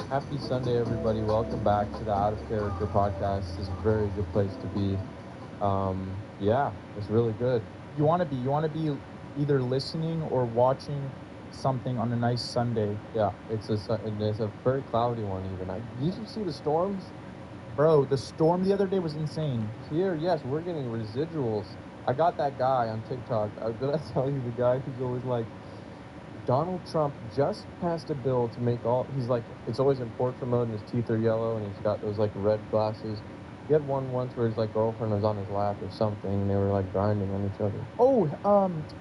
Happy Sunday, everybody. Welcome back to the Out of Character podcast. It's a very good place to be. Yeah, it's really good. You want to be either listening or watching something on a nice Sunday. Yeah, and it's a very cloudy one even. Did you see the storms? Bro, the storm the other day was insane. Here, yes, we're getting residuals. I got that guy on TikTok. Did I tell you the guy who's always like, Donald Trump just passed a bill to make he's like, it's always in portrait mode and his teeth are yellow and he's got those like red glasses. He had one once where his like girlfriend was on his lap or something and they were like grinding on each other. Oh,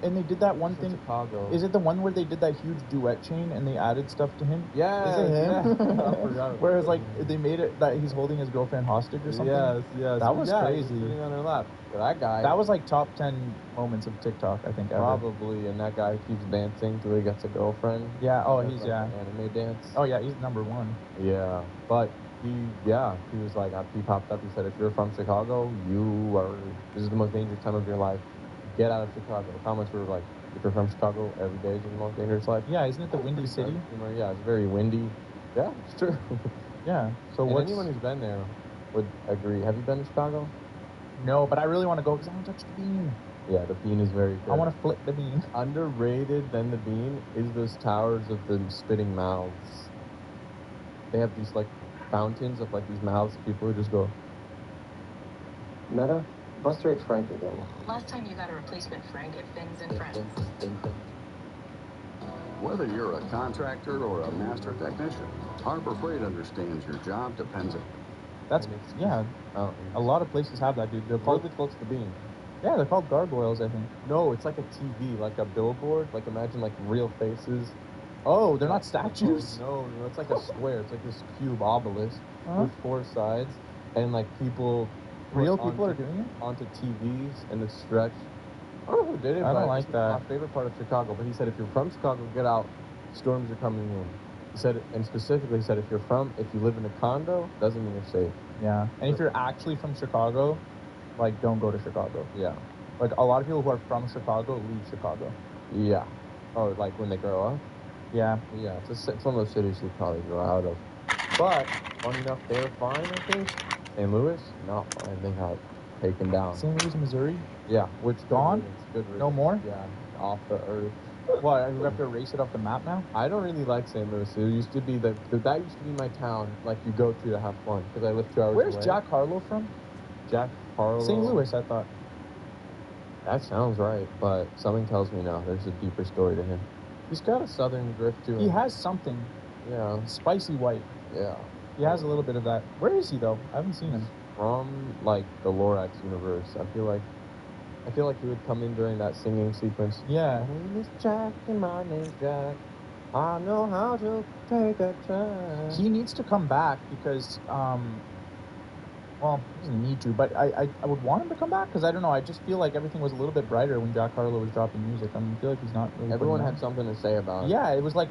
and they did that one thing. Chicago. Is it the one where they did that huge duet chain and they added stuff to him? Yeah. Is it him? Yeah. I forgot. Whereas like they made it that he's holding his girlfriend hostage or something. Yes. That was crazy. Sitting on her lap. But that guy. That was like top 10 moments of TikTok, I think. Ever. Probably, and that guy keeps dancing till he gets a girlfriend. Yeah. Oh, That's he's like an anime dance. Oh yeah, he's number one. Yeah, but he was like, he popped up. He said, if you're from Chicago, this is the most dangerous time of your life. Get out of Chicago. The comments were like, if you're from Chicago, every day is the most dangerous life. Yeah, isn't it the windy city? Yeah, it's very windy. Yeah, it's true. Yeah. So anyone who's been there would agree. Have you been to Chicago? No, but I really want to go because I want to touch the bean. Yeah, the bean is very good. I want to flip the bean. Underrated than the bean is those towers of the spitting mouths. They have these like fountains of like these mouths. People who just go. Meta, bust rate Frank again. Last time you got a replacement Frank at Fins and Friends. Whether you're a contractor or a master technician, Harbor Freight understands your job depends on. A lot of places have that, dude. They're called Really close to the bean. they're called gargoyles, I think. No, it's like a TV, like a billboard. Like imagine like real faces. Oh, they're not statues. No, it's like a square. It's like this cube obelisk Huh? with four sides, and like people. Real put people are onto- doing it. onto TVs and it's stretched. I don't know who did it. I don't but like it's that. My favorite part of Chicago. But he said, if you're from Chicago, get out. Storms are coming in. He said, and specifically he said, if you live in a condo, doesn't mean you're safe. Yeah. And if you're actually from Chicago, like, don't go to Chicago. Yeah. Like, a lot of people who are from Chicago leave Chicago. Yeah. Oh, like when they grow up. Yeah. Yeah. It's one of those cities you probably grow out of. But funny enough, they're fine. I think. St. Louis, not fine. They got taken down. St. Louis, Missouri. Yeah. Which Gone? Good. No more. Yeah. Off the earth. What? You have to erase it off the map now? I don't really like St. Louis. It used to be that used to be my town. Like you go to have fun because I live 2 hours Where's away. Jack Harlow from? Jack Harlow. St. Louis, I thought. That sounds right, but something tells me now there's a deeper story to him. He's got a southern drift to him. He has something. Yeah. Spicy white. Yeah. He has a little bit of that. Where is he though? I haven't seen him. From like the Lorax universe. I feel like he would come in during that singing sequence. Yeah. My name is Jack and my name's Jack. I know how to take a chance. He needs to come back because, well, he doesn't need to, but I would want him to come back because I don't know. I just feel like everything was a little bit brighter when Jack Harlow was dropping music. I feel like he's not really. Everyone had something to say about it. Yeah, it was like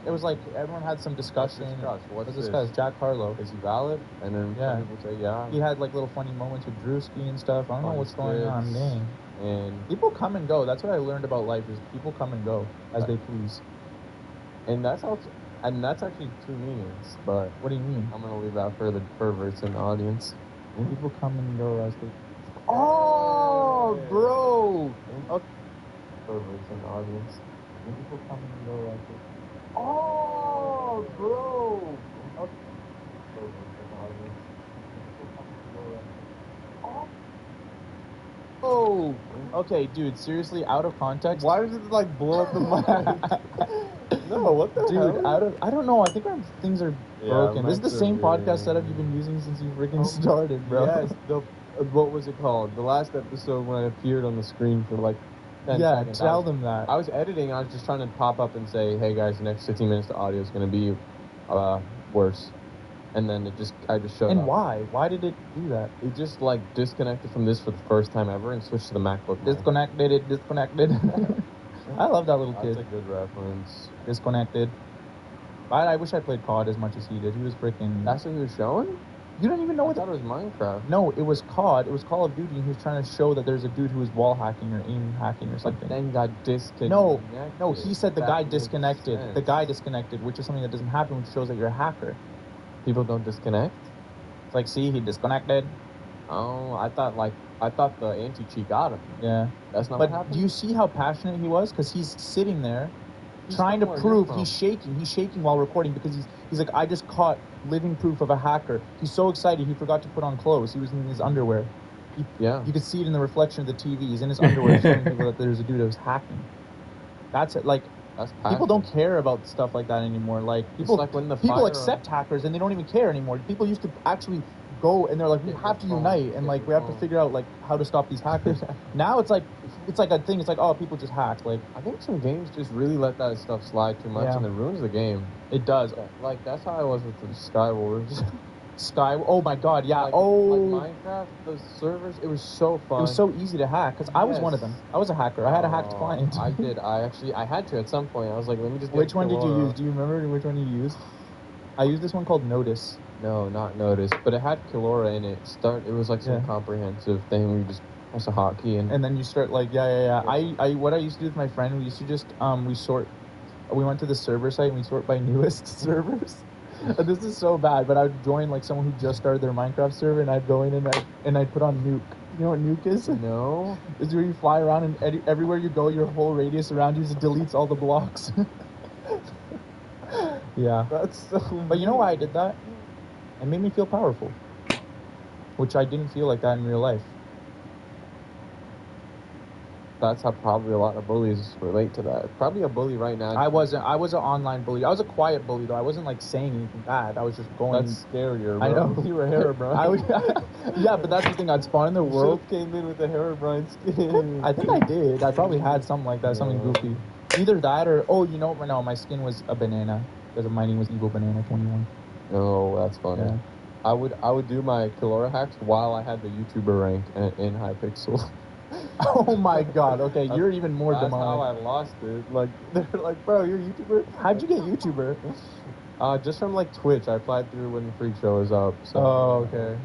everyone had some discussion. Let's discuss. Jack Harlow. Is he valid? And then some people say, yeah. He had like little funny moments with Drewski and stuff. I don't know what's going on. Dang. And people come and go. That's what I learned about life is people come and go as they please. And that's actually two meanings. But what do you mean? I'm gonna leave that for the perverts in the audience. People come and go as they. Oh, bro. Okay. Perverts in the audience. People come and go as they. Oh, bro. Okay. Perverts in the audience. People come and go as they. Oh, okay, dude. Seriously, out of context. Why does it like blow up the mic? No, what the hell? Dude, I don't know. I think our things are broken. This is the same podcast setup you've been using since you freaking started, bro. Yes. What was it called? The last episode when I appeared on the screen for like 10 seconds. Tell them that. I was editing. I was just trying to pop up and say, "Hey guys, the next 15 minutes the audio is going to be worse." And then I just showed up. And why? Why did it do that? It just like disconnected from this for the first time ever and switched to the MacBook. Disconnected. I love that little kid. That's a good reference. Disconnected. I wish I played COD as much as he did. He was freaking. That's what he was showing? You don't even know what. I thought it was Minecraft. No, it was COD. It was Call of Duty, and he was trying to show that there's a dude who was wall hacking or aim hacking or something. But then got disconnected. No, he said the guy disconnected. The guy disconnected, which is something that doesn't happen, which shows that you're a hacker. People don't disconnect? It's like, see, he disconnected. Oh, I thought the anti-cheat got him. Yeah. That's not But what happened? do you see how passionate he was? Because he's sitting there He's trying to from where prove you're he's from. shaking. He's shaking while recording because he's like, I just caught living proof of a hacker. He's so excited he forgot to put on clothes. He was in his underwear. Yeah. You could see it in the reflection of the TV. He's in his underwear showing people that there's a dude that was hacking. That's it. Like, That's people don't passion. care about stuff like that anymore. Like, people like when the people fire- accept hackers and they don't even care anymore. People used to actually go and they're like, we Get have to your phone, unite and get like your we have to phone. figure out like how to stop these hackers. Now it's like a thing. It's like, oh, people just hack. Like, I think some games just really let that stuff slide too much Yeah. and it ruins the game. it does. Like, that's how I was with the Skywars. Oh my God, yeah. Like Minecraft, the servers, it was so fun. It was so easy to hack because I was Yes. one of them. I was a hacker. I had a hacked client. I did. I had to at some point. I was like, let me just get Which one did you Kelora. use? Do you remember which one you used? I used this one called Notice. No, not Notice, but it had Kelora in it. It was like some Yeah. comprehensive thing where you just press a hotkey and And then you start like, yeah. I what I used to do with my friend, we used to just we went to the server site and we sort by newest servers. And this is so bad, but I'd join like someone who just started their Minecraft server and I'd go in and I'd put on nuke. You know what nuke is? no. It's where you fly around and everywhere you go, your whole radius around you just deletes all the blocks. Yeah. That's so But you know why I did that? It made me feel powerful, which I didn't feel like that in real life. That's how probably a lot of bullies relate to that. Probably a bully right now. I was an online bully. I was a quiet bully though. I wasn't like saying anything bad. I was just going. That's scarier, bro. I know. You were Herobrine. Yeah, but that's the thing. I'd spawn in the world. Should've came in with a Herobrine skin. I think I did. I probably had something like that, something goofy. Either that or no, my skin was a banana because my name was Evil Banana 21. Oh, that's funny. Yeah. I would do my Kelora hacks while I had the YouTuber rank in Hypixel. Oh my God. Okay, you're even more That's demonic. how I lost it. Like they're like, bro, you're a YouTuber. How'd you get YouTuber? Just from like Twitch. I applied through when the Freak Show was up. So. Oh, okay.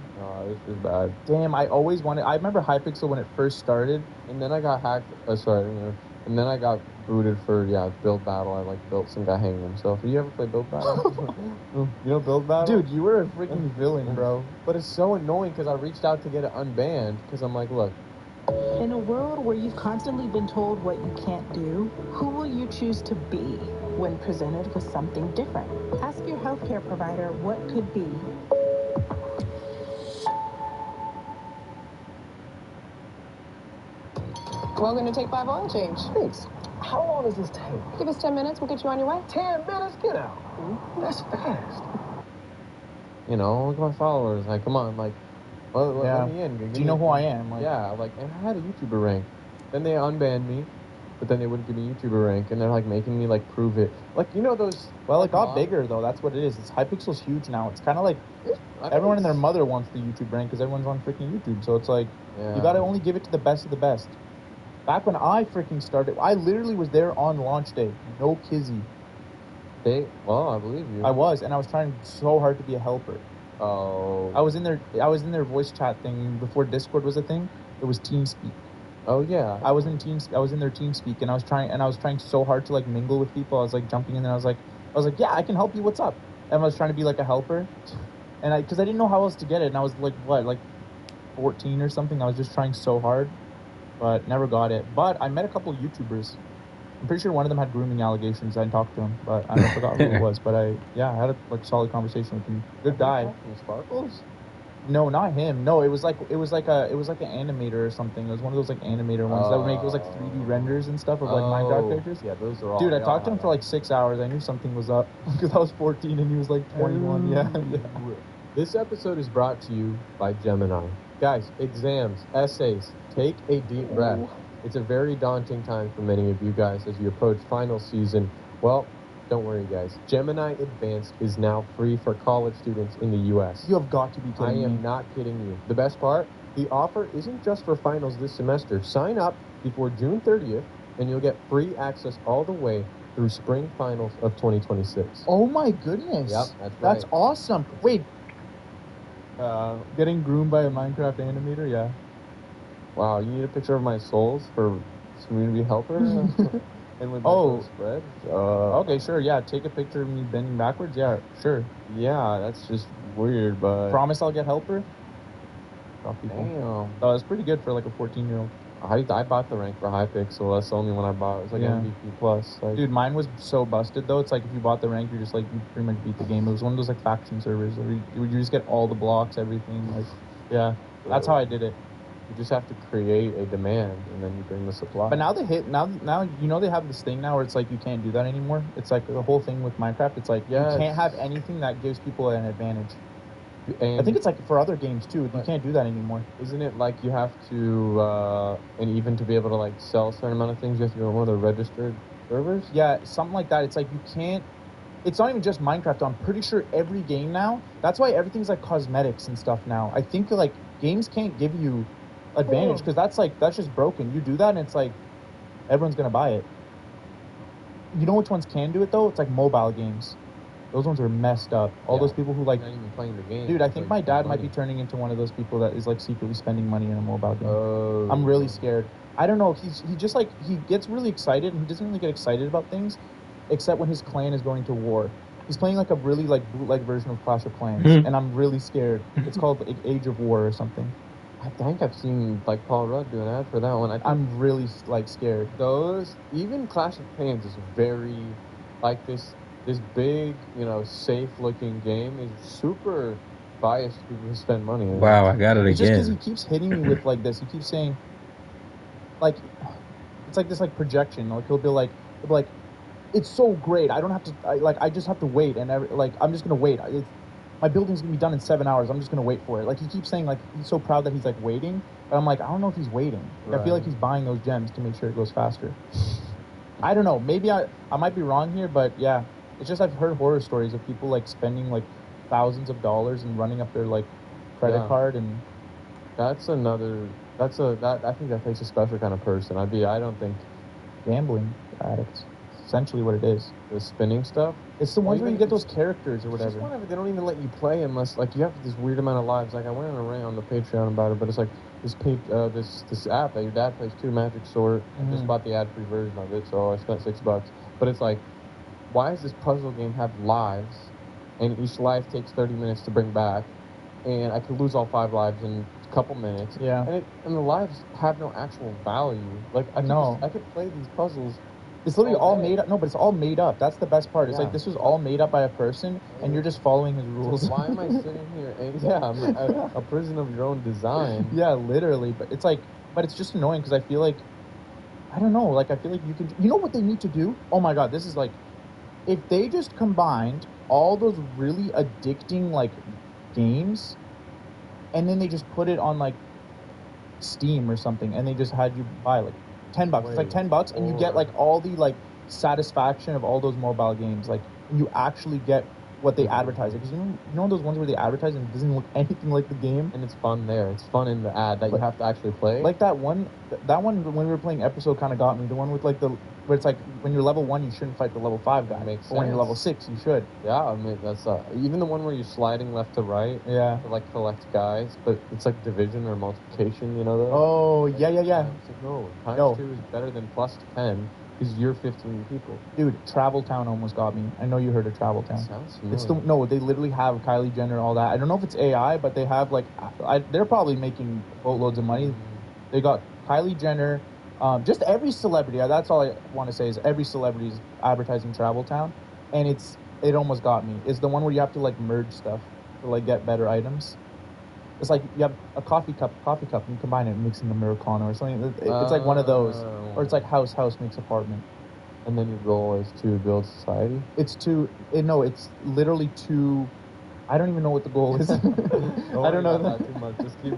This is bad. Damn, I always wanted. I remember Hypixel when it first started. And then I got hacked. And then I got booted for Build Battle. I like built some guy hanging himself. You ever play Build Battle? You know Build Battle? Dude, you were a freaking villain, bro. But it's so annoying because I reached out to get it unbanned because I'm like, look. In a world where you've constantly been told what you can't do, who will you choose to be when presented with something different? Ask your healthcare provider what could be. We're going to take 5 oil change. Thanks. How long does this take? Give us 10 minutes, we'll get you on your way. 10 minutes? Get out. That's fast. You know, look at my followers. Like, come on, like, let me in. Do you know who I am? Like, yeah, like, and I had a YouTuber rank. Then they unbanned me, but then they wouldn't give me a YouTuber rank, and they're like making me like prove it. Like, you know those. Well, it got bigger though. That's what it is. It's Hypixel's huge now. It's kind of like everyone and their mother wants the YouTube rank because everyone's on freaking YouTube. So it's like you gotta only give it to the best of the best. Back when I freaking started, I literally was there on launch day. No kizzy. Well, I believe you. I was, and I was trying so hard to be a helper. Oh. I was in their voice chat thing before Discord was a thing. It was TeamSpeak. Oh yeah. I was in their TeamSpeak, and I was trying so hard to like mingle with people. I was like jumping in, and I was like, yeah, I can help you. What's up? And I was trying to be like a helper, and because I didn't know how else to get it, and I was like 14 or something. I was just trying so hard, but never got it. But I met a couple YouTubers. I'm pretty sure one of them had grooming allegations. I talked to him, but I forgot who it was. But I had a solid conversation with him. Good guy. Sparkles? No, not him. No, it was like an animator or something. It was one of those like animator ones that would make it was like 3D renders and stuff of like Minecraft characters. Yeah, those are all. Dude, I talked to him for like 6 hours. I knew something was up because I was 14 and he was like 21. Yeah. This episode is brought to you by Gemini. Guys, exams, essays, take a deep breath. It's a very daunting time for many of you guys as you approach final season. Well, don't worry, guys. Gemini Advanced is now free for college students in the U.S. You have got to be kidding me. I am not kidding you. The best part, the offer isn't just for finals this semester. Sign up before June 30th, and you'll get free access all the way through spring finals of 2026. Oh my goodness. Yep, that's right. That's awesome. Wait. Getting groomed by a Minecraft animator? Yeah. Wow, you need a picture of my souls for community helper? And with Oh. the spread. Okay, sure, yeah. Take a picture of me bending backwards. Yeah, sure. Yeah, that's just weird, but. Promise I'll get helper. Oh, people. Damn. Oh, it's pretty good for like a 14-year-old. I bought the rank for Hypixel. That's the only one I bought. It was like Yeah. MVP plus. Like, Dude, mine was so busted though. It's like if you bought the rank, you're just like you pretty much beat the game. It was one of those like faction servers where you just get all the blocks, everything. Like, yeah, that's how I did it. you just have to create a demand and then you bring the supply. But now now you know they have this thing now where it's like you can't do that anymore. It's like the whole thing with Minecraft. It's like you can't have anything that gives people an advantage. And I think it's like for other games too. You can't do that anymore. Isn't it like you have to, and even to be able to like sell a certain amount of things, you have to go on one of the registered servers? Yeah, something like that. It's like you can't. It's not even just Minecraft. I'm pretty sure every game now. That's why everything's like cosmetics and stuff now. I think like games can't give you advantage because that's just broken. You do that and it's like everyone's gonna buy it. You know which ones can do it though? It's like mobile games. Those ones are messed up. All those people who like not even playing the game. Dude, I think like, my dad might money. be turning into one of those people that is like secretly spending money in a mobile game. Oh. I'm really scared. I don't know. He just like he gets really excited and he doesn't really get excited about things except when his clan is going to war. He's playing like a really like bootleg version of Clash of Clans and I'm really scared. It's called like, Age of War or something. I think I've seen like Paul Rudd do an ad for that one. I'm really like scared. Those even Clash of Clans is very like this big, safe looking game is super biased to people who spend money on it. Wow, I got it It's just again. because he keeps hitting me with like this. He keeps saying, like, it's like this like projection. Like he'll be like, it's so great. I don't have to. I just have to wait, and I'm just gonna wait. My building's gonna be done in 7 hours. I'm just gonna wait for it. Like he keeps saying, like he's so proud that he's like waiting, but I'm like, I don't know if he's waiting. Like, I feel like he's buying those gems to make sure it goes faster. I don't know. Maybe I might be wrong here, but yeah. It's just I've heard horror stories of people like spending like thousands of dollars and running up their like credit card and I think that takes a special kind of person. I don't think gambling addicts. Essentially what it is. The spinning stuff. It's the ones where you get those characters or whatever. Just whatever. They don't even let you play unless like you have this weird amount of lives. Like I went on a rant on the Patreon about it, but it's like this app that your dad plays too, Magic Sword. I just bought the ad-free version of it, so I spent $6. But it's like, why does this puzzle game have lives, and each life takes 30 minutes to bring back, and I could lose all 5 lives in a couple minutes. Yeah. And the lives have no actual value. Like I could play these puzzles. It's literally all made up. No, but it's all made up. That's the best part. It's like this was all made up by a person, and you're just following his rules. Why am I sitting here? And I'm a prison of your own design. Yeah, literally. But it's like, but it's just annoying because I feel like, I don't know. Like I feel like you can. You know what they need to do? Oh my god, this is like, if they just combined all those really addicting like games, and then they just put it on like Steam or something, and they just had you buy like $10. It's like $10, and you get like all the like satisfaction of all those mobile games. Like you actually get what they advertise. Because you know those ones where they advertise and it doesn't look anything like the game. And it's fun there. It's fun in the ad that you have to actually play. Like that one when we were playing episode kind of got me. The one with like where it's like when you're level 1 you shouldn't fight the level 5 guy. Makes sense. When you're level 6 you should. Yeah, I mean that's even the one where you're sliding left to right. Yeah. To like collect guys, but it's like division or multiplication. You know that? Oh yeah. It's like no, times 2 is better than plus 10 because you're 15 people. Dude, Travel Town almost got me. I know you heard of Travel Town. Sounds familiar. No, they literally have Kylie Jenner, all that. I don't know if it's AI, but they have like they're probably making boatloads of money. They got Kylie Jenner, just every celebrity. That's all I want to say is every celebrity is advertising Travel Town, and it almost got me. It's the one where you have to like merge stuff to like get better items. It's like you have a coffee cup, and you combine it and mix in the Americano or something. It's like one of those, or it's like house makes apartment. And then your goal is to build society? It's literally to. I don't even know what the goal is. I don't know that too much. Just keep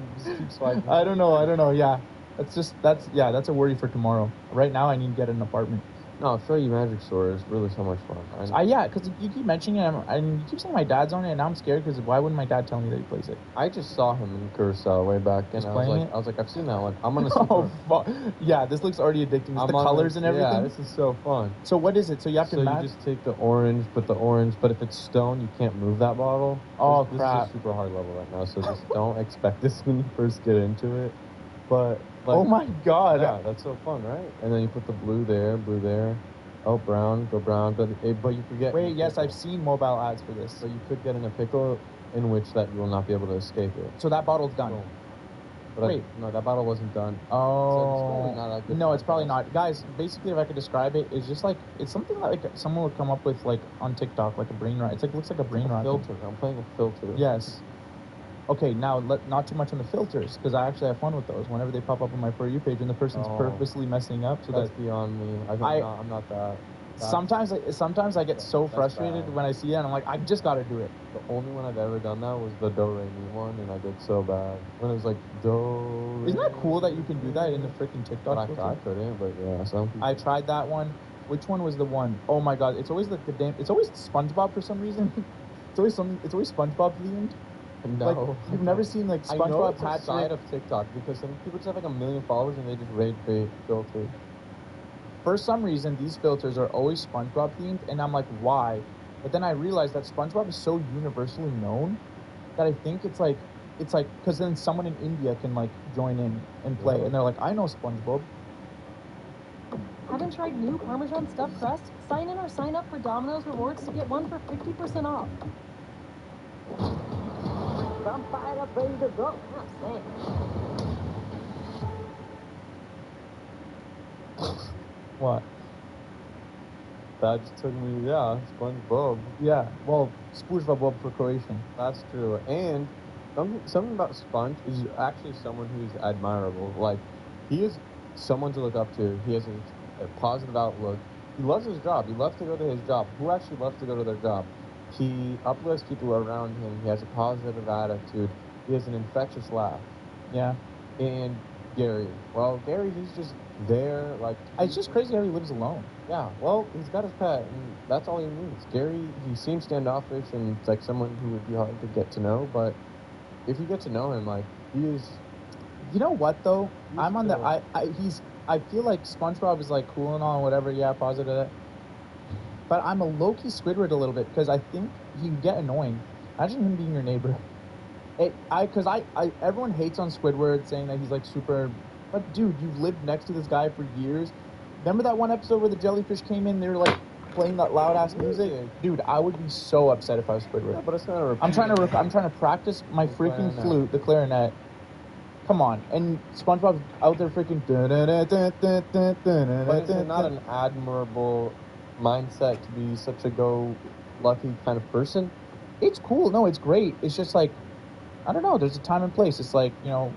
swiping. I don't know. Yeah, that's a worry for tomorrow. Right now, I need to get an apartment. No, I'll show you Magic Sword. It's really so much fun. Yeah, because you keep mentioning it, and you keep saying my dad's on it, and now I'm scared because why wouldn't my dad tell me that he plays it? I just saw him in Curacao way back, and I was like, I've seen that one. I'm gonna. Yeah, this looks already addicting. The colors and everything. Yeah, this is so fun. So what is it? So you have to match. You just take the orange, but if it's stone, you can't move that bottle. Oh This crap! is a super hard level right now, so just don't expect this when you first get into it. But oh my god! Yeah, that's so fun, right? And then you put the blue there. Oh, brown, go brown. But you could get. Wait, yes, I've seen mobile ads for this. So you could get in a pickle in which that you will not be able to escape it. So that bottle's done. Boom. But Wait. no, that bottle wasn't done. Oh. So it's probably not a good no, it's probably podcast. not. Guys, basically, if I could describe it, it's just like, it's something like someone would come up with, like, on TikTok, like a brain rot. It's like, looks like a brain rot. Filter. I'm playing a filter. Yes. Okay, now, not too much on the filters, because I actually have fun with those whenever they pop up on my For You page and the person's purposely messing up. So That's beyond me. I'm not that. Sometimes I get so That's frustrated bad. when I see it, and I'm like, I just gotta do it. The only one I've ever done that was the Do Re Mi one, and I did so bad. When it was like Do. Isn't that cool that you can do that in the freaking TikTok? But I couldn't, but yeah, some people. I tried that one. Which one was the one? Oh my god, it's always like the damn. It's always SpongeBob for some reason. It's always SpongeBob themed. No, Like, you've never seen like I know SpongeBob it's a side of TikTok because some people just have like 1 million followers and they just rage bait filter. For some reason, these filters are always SpongeBob themed, and I'm like, why? But then I realized that SpongeBob is so universally known that I think it's like, because then someone in India can like join in and play, and they're like, I know SpongeBob. Haven't tried new Parmesan stuffed crust? Sign in or sign up for Domino's Rewards to get one for 50% off. I'm fired up, ready to go. I'm saying. What? That just took me, SpongeBob. Yeah, well, SpongeBob for Croatian. That's true. And something about Sponge is actually someone who's admirable. Like, he is someone to look up to. He has a positive outlook. He loves his job. He loves to go to his job. Who actually loves to go to their job? He uplifts people around him. He has a positive attitude. He has an infectious laugh. Yeah. And Gary. Well, Gary, he's just there. Like, It's just crazy how he lives alone. Yeah, well, he's got his pet, and that's all he needs. Gary, he seems standoffish and it's like someone who would be hard to get to know, but if you get to know him, like, he is... You know what, though? I'm on the... cool. I feel like SpongeBob is, like, cool and all and whatever, yeah, positive. But I'm a low-key Squidward a little bit, because I think he can get annoying. Imagine him being your neighbor. Everyone hates on Squidward, saying that he's, like, super... But, dude, you've lived next to this guy for years. Remember that one episode where the jellyfish came in? They were like playing that loud ass music. Dude, I would be so upset if I was Squidward. Yeah, but it's not I'm trying to practice my freaking flute, the clarinet. Come on, and SpongeBob's out there freaking. But is it not an admirable mindset to be such a go-lucky kind of person? It's cool. No, it's great. It's just like, I don't know. There's a time and place. It's like, you know,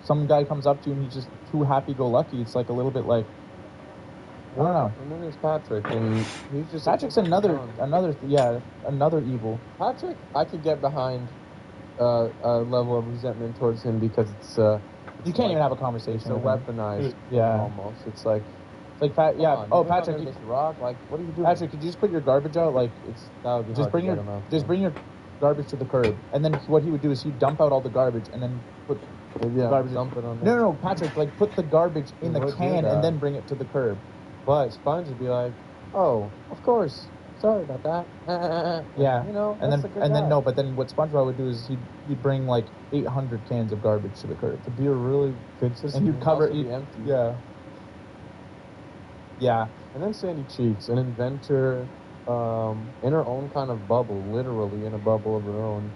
some guy comes up to you and he's just too happy-go-lucky. It's like a little bit like. I don't know. And then there's Patrick, and he's just... Patrick's another evil. Patrick, I could get behind a level of resentment towards him because it's you can't even have a conversation. It's so weaponized. Yeah. Almost. It's like... Patrick. This rock, like, what are you doing? Patrick, could you just put your garbage out? Like, that would be just bring your garbage to the curb, and then what he would do is he'd dump out all the garbage and then put the garbage. Dump it on there. No, Patrick, like put the garbage in the can and then bring it to the curb. But Sponge would be like, "Oh, of course. Sorry about that." Yeah, you know, and then but then what SpongeBob would do is he'd bring like 800 cans of garbage to the curb to be a really good system, and he'd cover it empty. Yeah. And then Sandy Cheeks, an inventor, in her own kind of bubble, literally in a bubble of her own,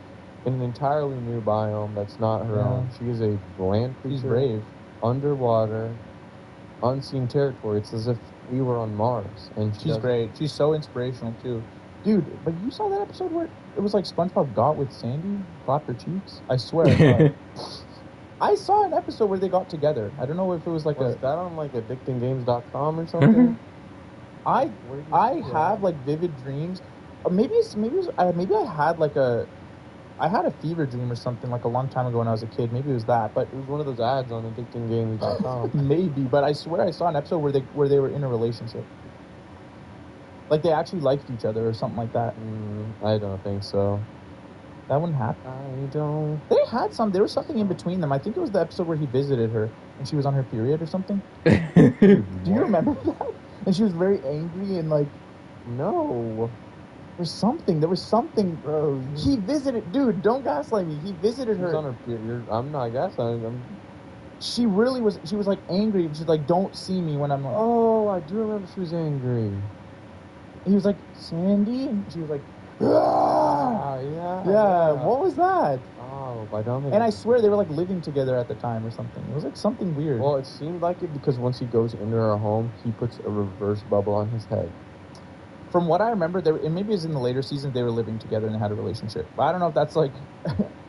in an entirely new biome that's not her own. She is a land creature. She's brave. Underwater, unseen territory. It's as if we were on Mars. And she's great. She's so inspirational too. Dude, but you saw that episode where it was like SpongeBob got with Sandy, clapped her cheeks? I swear I saw it. I saw an episode where they got together. I don't know if it was like was that on like addictinggames.com or something? I have like vivid dreams. Maybe I had a fever dream or something like a long time ago when I was a kid. Maybe it was that, but it was one of those ads on addictinggames.com. Maybe, but I swear I saw an episode where they were in a relationship. Like they actually liked each other or something like that. I don't think so. That wouldn't happen. I don't. There was something in between them. I think it was the episode where he visited her and she was on her period or something. Do you remember that? And she was very angry and like, no. There was something, bro. He visited, dude, don't gaslight me. He visited her. On her period. I'm not gaslighting. She really was. She was like angry. She's like, "Don't see me when I'm." Like, Oh, I do remember she was angry. he was like, "Sandy," and she was like, "Ah!" Yeah. What was that? Oh, I don't think. And I swear they were like living together at the time or something. It was like something weird. Well, it seemed like it because once he goes into her home, he puts a reverse bubble on his head. From what I remember, and maybe it was in the later seasons, they were living together and they had a relationship. But I don't know if that's like,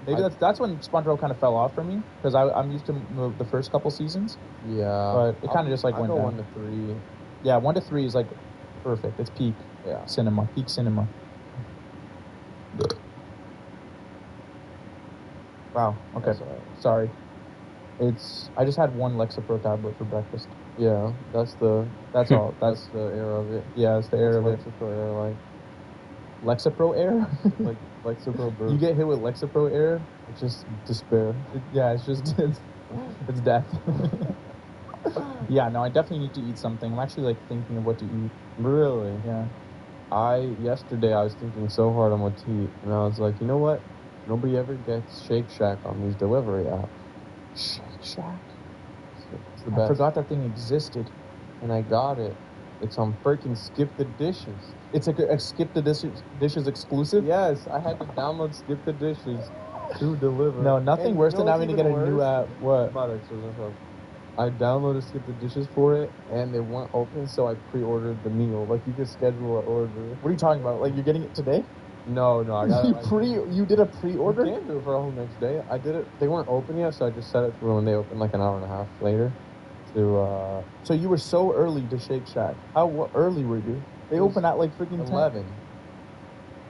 maybe that's when SpongeBob kind of fell off for me because I'm used to the first couple seasons. Yeah, but it kind of just like I'll went go down. 1 to 3. Yeah, 1 to 3 is like perfect. It's peak cinema. Peak cinema. Wow. Okay. That's all right. Sorry. I just had 1 Lexapro tablet for breakfast. Yeah, that's all. That's the air of it. Yeah, it's the air of it. Lexapro air, like Lexapro air? like Lexapro burp. You get hit with Lexapro air? It's just despair. It's death. Yeah, no, I definitely need to eat something. I'm actually like thinking of what to eat. Really? Yeah. Yesterday I was thinking so hard on what to eat, and I was like, you know what? Nobody ever gets Shake Shack on these delivery apps. Shake Shack? It's the best. I forgot that thing existed. And I got it. It's on freaking Skip the Dishes. It's like a Skip the Dishes exclusive? Yes, I had to download Skip the Dishes to deliver. No, nothing worse than having to get a new app. What? I downloaded Skip the Dishes for it, and they weren't open, so I pre-ordered the meal. Like, you could schedule an order. What are you talking about? Like, you're getting it today? No, I got it. You did a pre-order? You can do it for a whole next day. I did it. They weren't open yet, so I just set it for when they open, like an hour and a half later. So you were so early to Shake Shack. What early were you? They open at like freaking 11.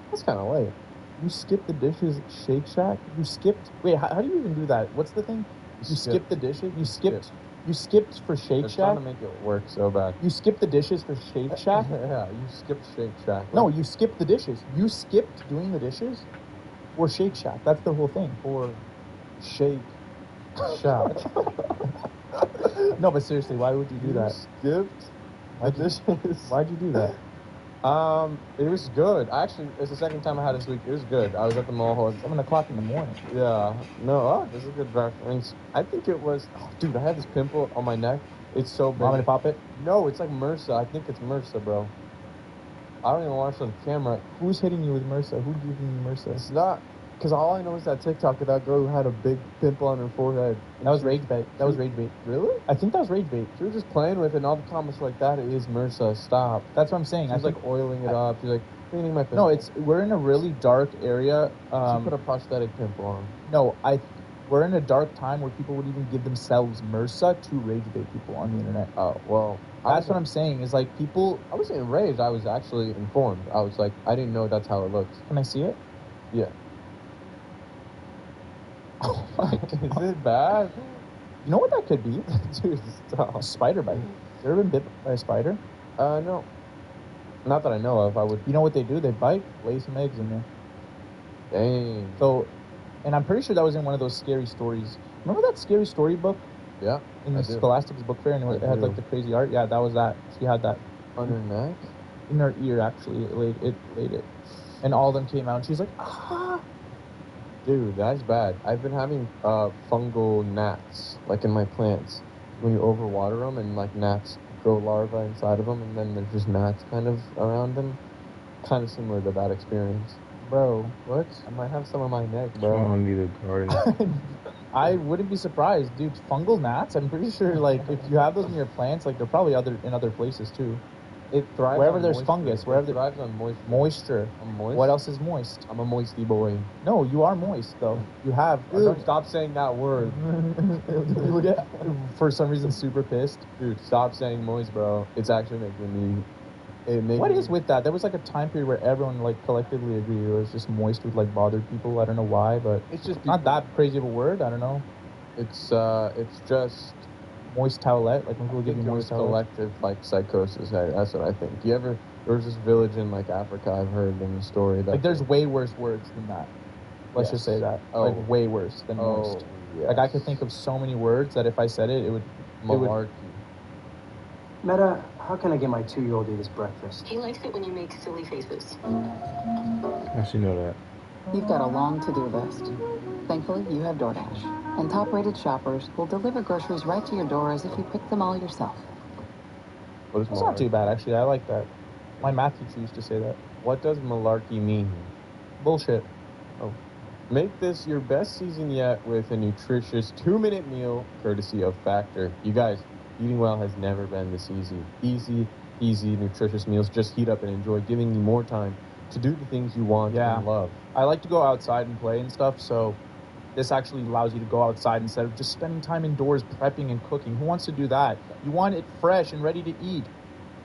That's kind of late. You skipped the dishes at Shake Shack? You skipped? Wait, how do you even do that? What's the thing? You skipped the dishes? You skipped for Shake Shack? They're trying to make it work so bad. You skipped the dishes for Shake Shack? Yeah, you skipped Shake Shack. No, you skipped the dishes. You skipped doing the dishes or Shake Shack. That's the whole thing. Or Shake Shack. No, but seriously, why would you do that? Skipped the dishes. Why'd you do that? It was good. Actually, it's the second time I had it this week. It was good. I was at the mall. It's 7 o'clock in the morning. Yeah. No, this is a good reference. I think it was... Oh, dude, I had this pimple on my neck. It's so big. Want me to pop it? No, it's like MRSA. I think it's MRSA, bro. I don't even watch it on camera. Who's hitting you with MRSA? Who's giving you MRSA? It's not... Because all I know is that TikTok of that girl who had a big pimple on her forehead. That was rage bait. That was rage bait. Really? I think that was rage bait. She was just playing with it, and all the comments were like, that is MRSA. Stop. That's what I'm saying. She was like oiling it up. She's like, cleaning my pimple. No, we're in a really dark area. She put a prosthetic pimple on. No, we're in a dark time where people would even give themselves MRSA to rage bait people on the internet. Oh, well. That's what I'm saying, is like people... I wasn't enraged. I was actually informed. I was like, I didn't know that's how it looks. Can I see it? Yeah. Oh my God. Is it bad? You know what that could be? Dude, stop. A spider bite. Have you ever been bit by a spider? No. Not that I know of. I would... You know what they do? They bite, lay some eggs in there. Dang. So, and I'm pretty sure that was in one of those scary stories. Remember that scary story book? Yeah. In the Scholastic's book fair, and it had like the crazy art? Yeah, that was that. She had that. On her neck? In her ear, actually. It laid it. And all of them came out, and she's like, ah! Dude, that's bad. I've been having fungal gnats, like in my plants. When you overwater them and like gnats grow larvae inside of them, and then there's just gnats kind of around them. Kind of similar to that experience. Bro, what? I might have some on my neck, bro. I don't need a garden. I wouldn't be surprised, dude. Fungal gnats, I'm pretty sure, like, if you have those in your plants, like, they're probably in other places, too. It thrives wherever on there's moisture. fungus, It thrives on moisture. Moisture. I'm moist. What else is moist? I'm a moisty boy. No, you are moist, though. You have. Don't stop saying that word. You would get, for some reason, super pissed. Dude, stop saying moist, bro. It's actually making me... What is with that? There was like a time period where everyone like collectively agreed it was just moist would like bother people. I don't know why, but it's just not that crazy of a word. I don't know. It's just moist towelette. Like when people give you moist towelette. Collective like psychosis. That's what I think. There was this village in like Africa. I've heard in the story that like there's way worse words than that. Let's just say that. Like way worse than moist. Yes. Like I could think of so many words that if I said it, it would. Malarkey. Meta, how can I get my 2-year-old eat his breakfast? He likes it when you make silly faces. I should know that. You've got a long to-do list. Thankfully, you have DoorDash. And top-rated shoppers will deliver groceries right to your door as if you picked them all yourself. What is That's not too bad, actually. I like that. My math teacher used to say that. What does malarkey mean? Bullshit. Oh. Make this your best season yet with a nutritious 2-minute meal courtesy of Factor. You guys, eating well has never been this easy. Easy, nutritious meals just heat up and enjoy, giving you more time to do the things you want and love. I like to go outside and play and stuff, so this actually allows you to go outside instead of just spending time indoors prepping and cooking. Who wants to do that? You want it fresh and ready to eat.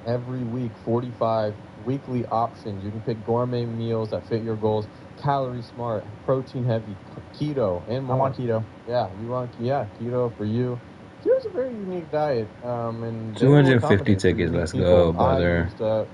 Every week, 45 weekly options. You can pick gourmet meals that fit your goals, calorie smart, protein heavy, keto, and more. I want keto. Yeah, you want keto for you. Keto's a very unique diet. And 250 tickets. Let's go, brother. I used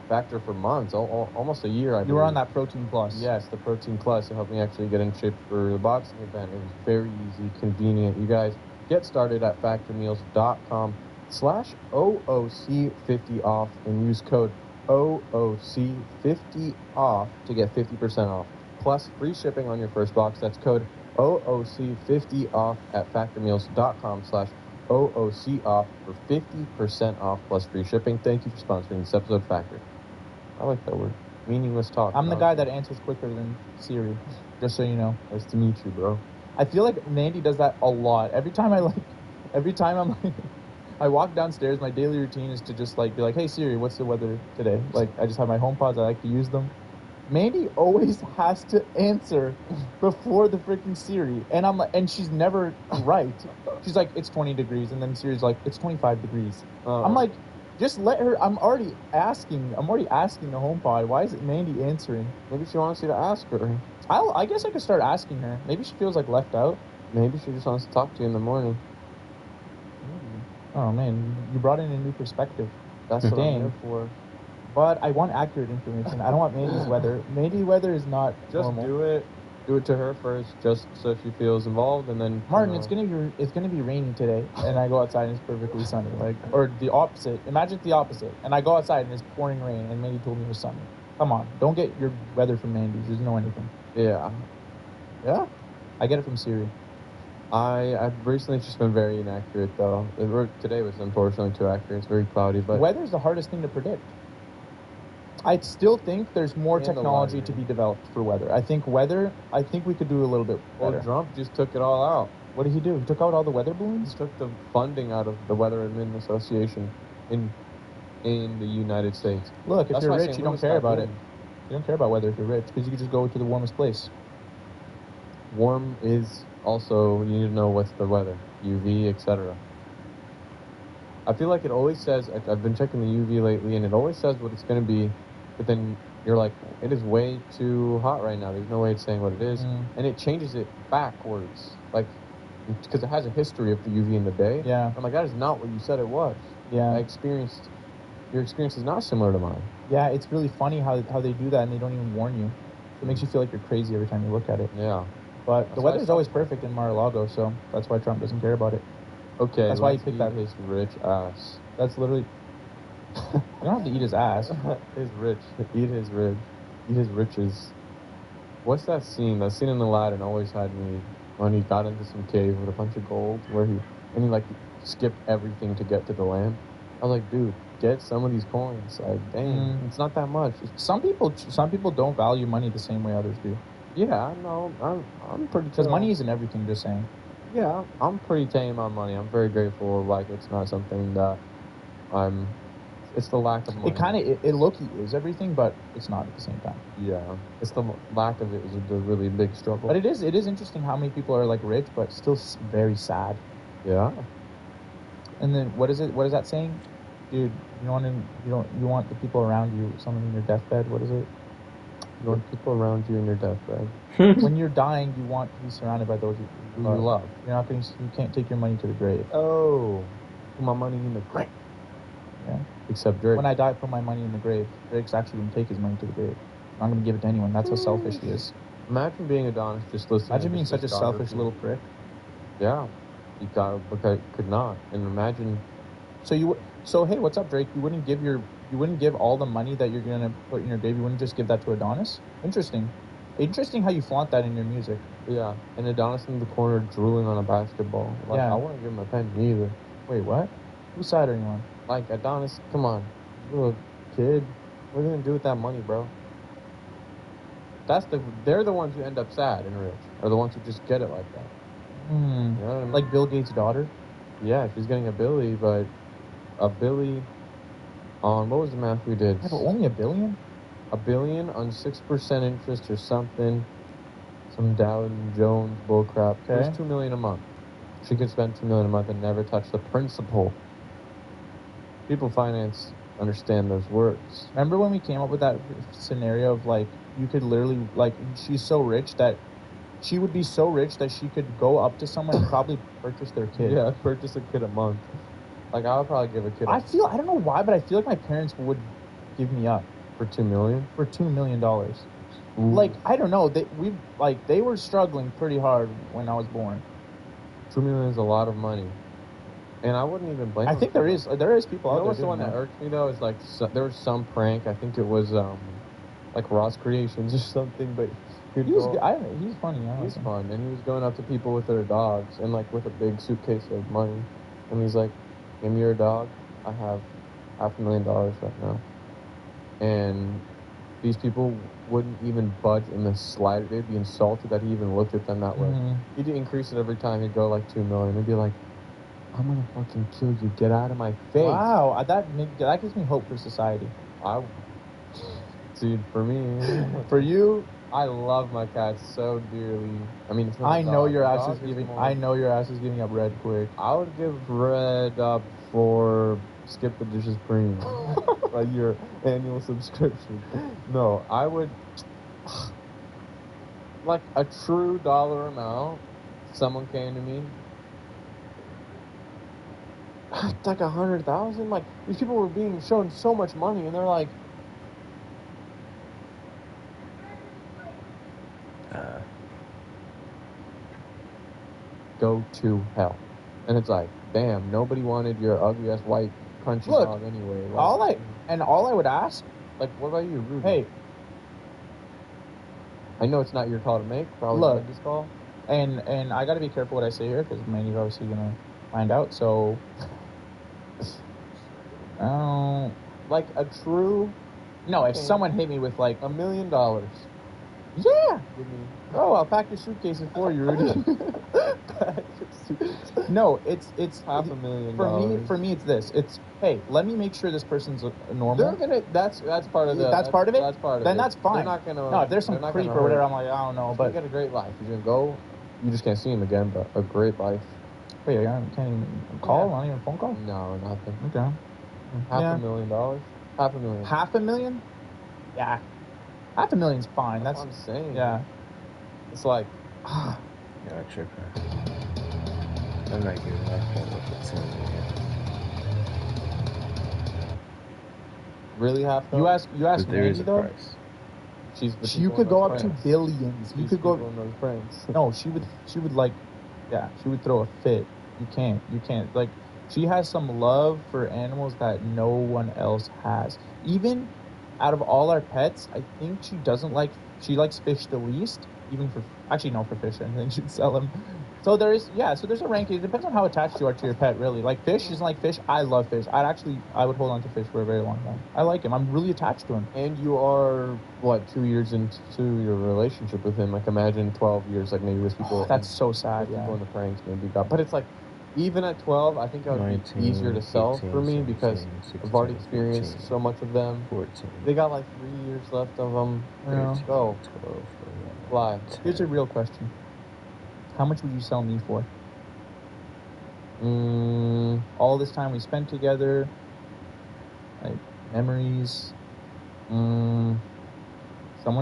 Factor for months, almost a year. You were on that Protein Plus. Yes, the Protein Plus. It helped me actually get in shape for the boxing event. It was very easy, convenient. You guys get started at factormeals.com/OOC50 off and use code OOC50 off to get 50% off. Plus free shipping on your first box. That's code OOC50 off at factormeals.com/OOC off for 50% off plus free shipping. Thank you for sponsoring this episode, Factor. I like that word. Meaningless talk. I'm the guy that answers quicker than Siri, just so you know. Nice to meet you, bro. I feel like Mandy does that a lot. Every time I walk downstairs, my daily routine is to just like be like, hey Siri, what's the weather today? Like, I just have my HomePods, I like to use them. Mandy always has to answer before the freaking Siri, and I'm like, and she's never right. She's like, it's 20 degrees, and then Siri's like, it's 25 degrees. I'm like, just let her. I'm already asking the HomePod. Why is it Mandy answering? Maybe she wants you to ask her. I guess I could start asking her. Maybe she feels like left out. Maybe she just wants to talk to you in the morning. Oh man, you brought in a new perspective. That's what I'm here for. But I want accurate information. I don't want Mandy's weather. Mandy's weather is not just normal. Do it to her first, just so she feels involved, and then Martin, it's gonna be rainy today, and I go outside and it's perfectly sunny. Like, or the opposite. Imagine the opposite, and I go outside and it's pouring rain, and Mandy told me it was sunny. Come on, don't get your weather from Mandy. She doesn't know anything. Yeah. I get it from Siri. I've recently just been very inaccurate though. Today was unfortunately too accurate. It's very cloudy, but weather's the hardest thing to predict. I still think there's more technology to be developed for weather. I think we could do a little bit better. Well, Trump just took it all out. What did he do? He took out all the weather balloons? He took the funding out of the Weather Admin Association in the United States. Look, if you're rich, you don't care about it. You don't care about weather if you're rich, because you can just go to the warmest place. Warm is also, you need to know what's the weather, UV, etc. I feel like it always says, I've been checking the UV lately, and it always says what it's going to be, but then you're like, it is way too hot right now. There's no way it's saying what it is. And it changes it backwards, like, because it has a history of the UV in the day. Yeah. I'm like, that is not what you said it was. Yeah. Your experience is not similar to mine. Yeah, it's really funny how they do that, and they don't even warn you. It makes you feel like you're crazy every time you look at it. Yeah. But the weather's always perfect in Mar-a-Lago, so that's why Trump doesn't care about it. Okay, that's why he picked that. His rich ass. That's literally. You don't have to eat his ass. His rich. Eat his rich. Eat his riches. What's that scene? That scene in Aladdin always had me when he got into some cave with a bunch of gold, where he like skipped everything to get to the land. I was like, dude, get some of these coins. Like, dang, it's not that much. Some people don't value money the same way others do. Yeah, no, I'm pretty. Because money isn't everything. Just saying. Yeah, I'm pretty tame on money. I'm very grateful. Like, it's not something that it's the lack of money. It low-key is everything, but it's not at the same time. Yeah, it's the lack of it is the really big struggle. But it is interesting how many people are like rich, but still very sad. Yeah. And then what is that saying? Dude, you want the people around you, someone in your deathbed, what is it? You want people around you in your deathbed. When you're dying, you want to be surrounded by those who you love. You can't take your money to the grave. Oh, put my money in the grave. Yeah. Except Drake. When I die, put my money in the grave. Drake's actually going to take his money to the grave. I'm going to give it to anyone. That's how selfish he is. Imagine being Adonis just listening. Imagine being such a selfish little prick. Yeah. You could not. And imagine. So hey, what's up, Drake? You wouldn't give all the money that you're gonna put in your grave. You wouldn't just give that to Adonis? Interesting. Interesting how you flaunt that in your music. Yeah, and Adonis in the corner drooling on a basketball. Like, Yeah. I wouldn't give him a penny either. Wait, what? Whose side are you on? Like, Adonis, come on. You're a kid. What are you gonna do with that money, bro? They're the ones who end up sad and rich, or the ones who just get it like that. You know what I mean? Like Bill Gates' daughter? Yeah, she's getting a Billy, but a Billy on, what was the math we did? Yeah, but only $1 billion? $1 billion on 6% interest or something. Some Dow Jones bullcrap. Okay. It was $2 million a month. She could spend $2 million a month and never touch the principal. People finance understand those words. Remember when we came up with that scenario of like, you could literally, like, she's so rich that she would be so rich that she could go up to someone and probably purchase their kid. Yeah, purchase a kid a month. Like, I would probably give a kid I don't know why, but I feel like my parents would give me up. For $2 million? For $2 million. Like, I don't know. They were struggling pretty hard when I was born. $2 million is a lot of money. And I wouldn't even blame them. I think there is people out there. What's the one that irks me, though, is like, there was some prank. I think it was, like Ross Creations or something, but he's funny. He's fun, and he was going up to people with their dogs and like with a big suitcase of money, and he's like, "Give me your dog. I have $500,000 right now." And these people wouldn't even budge in the slightest. They'd be insulted that he even looked at them that way. He'd increase it every time. He'd go like $2 million. He'd be like, "I'm gonna fucking kill you. Get out of my face." Wow, that gives me hope for society. Dude, for me, for you, I love my cats so dearly. I mean, I know your ass is giving up Red quick. I would give Red up for Skip the Dishes Premium, like your annual subscription. No, I would like a true dollar amount. Someone came to me, like 100,000. Like, these people were being shown so much money, and they're like, go to hell. And it's like, damn, nobody wanted your ugly ass white crunchy dog anyway. Like, all I would ask, like, what about you, Rudy? Hey, I know it's not your call to make. Probably look, this call. And I got to be careful what I say here, because Manny's obviously gonna find out. So, like a true. No, if someone hit me with like $1 million. Yeah. Oh, I'll pack your suitcases for you, Rudy. No, it's $500,000. For me, it's this. It's, hey, let me make sure this person's normal. They're gonna. That's part of the. That's part of it. That's part of then it. that's fine. They're not gonna. No, if there's some creep or whatever, I'm like, I don't know. But you got a great life. You're gonna go. You just can't see him again, but a great life. Wait, I can't even call? Not even a phone call? No, nothing. Okay. $500,000. $500,000. $500,000? Yeah. $500,000's fine. That's what I'm saying. Yeah. It's like, yeah, tripping. I'm not giving that credit for 10 million. Really have to? You ask there is Mandy, a though? price. You could go up to billions. You could go. Those pranks. No, she would like, yeah, she would throw a fit. You can't. Like, she has some love for animals that no one else has. Even out of all our pets, I think she likes fish the least. Even for fish, and then she'd sell them. So there's a ranking. It depends on how attached you are to your pet, really. Like, fish isn't like fish. I love fish. I would hold on to fish for a very long time. I like him. I'm really attached to him. And you are, what, 2 years into your relationship with him? Like, imagine 12 years, like, maybe with people. That's so sad, yeah. People in the pranks maybe got. But it's like, even at 12, I think that would 19, be easier to sell 15, for me 17, because 16, I've already experienced 15, so much of them. 14. They got like 3 years left of them. Yeah. Go. 12. Fly. Here's a real question. How much would you sell me for? All this time we spent together, like, memories. Someone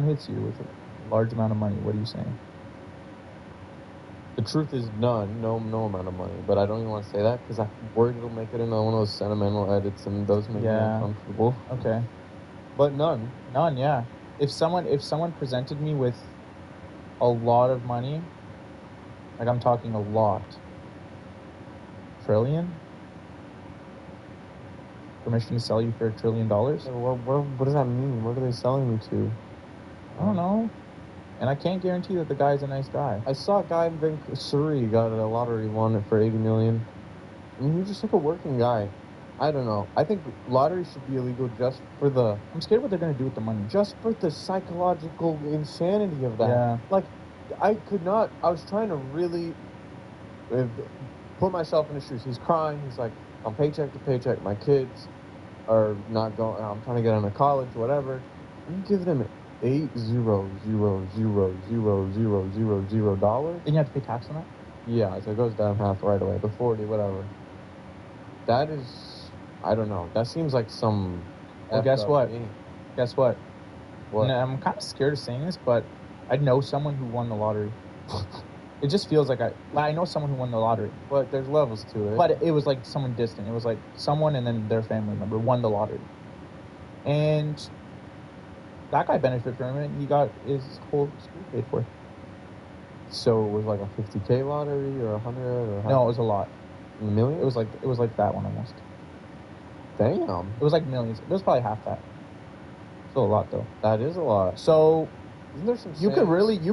hits you with a large amount of money. What are you saying? The truth is none, no amount of money. But I don't even want to say that because I'm worried it'll make it into one of those sentimental edits, and those make me uncomfortable. Okay. But none. None, yeah. If someone presented me with a lot of money, like, I'm talking a lot, trillion? Permission to sell you for $1 trillion? What does that mean? What are they selling me to? I don't know. And I can't guarantee that the guy's a nice guy. I saw a guy in Surrey got a lottery, won it for $80 million. I mean, he was just like a working guy. I don't know. I think lottery should be illegal just for the... I'm scared what they're going to do with the money. Just for the psychological insanity of that. Yeah. Like, I could not... I was trying to really put myself in his shoes. He's crying. He's like, I'm paycheck to paycheck. My kids are not going... I'm trying to get into college, whatever. You give them $8,000,000. And you have to pay tax on that? Yeah, so it goes down half right away. The 40, whatever. That is... I don't know. That seems like some... Well, guess what? Guess what? What? And I'm kind of scared of saying this, but I know someone who won the lottery. It just feels like I know someone who won the lottery. But there's levels to it. But it was like someone distant. It was like someone and then their family member won the lottery. And that guy benefited from it. He got his whole school paid for. So it was like a 50K lottery or 100 or... No, it was a lot. A million? It was like that one almost. Damn. It was like millions. It was probably half that. Still a lot though. That is a lot. So isn't there some you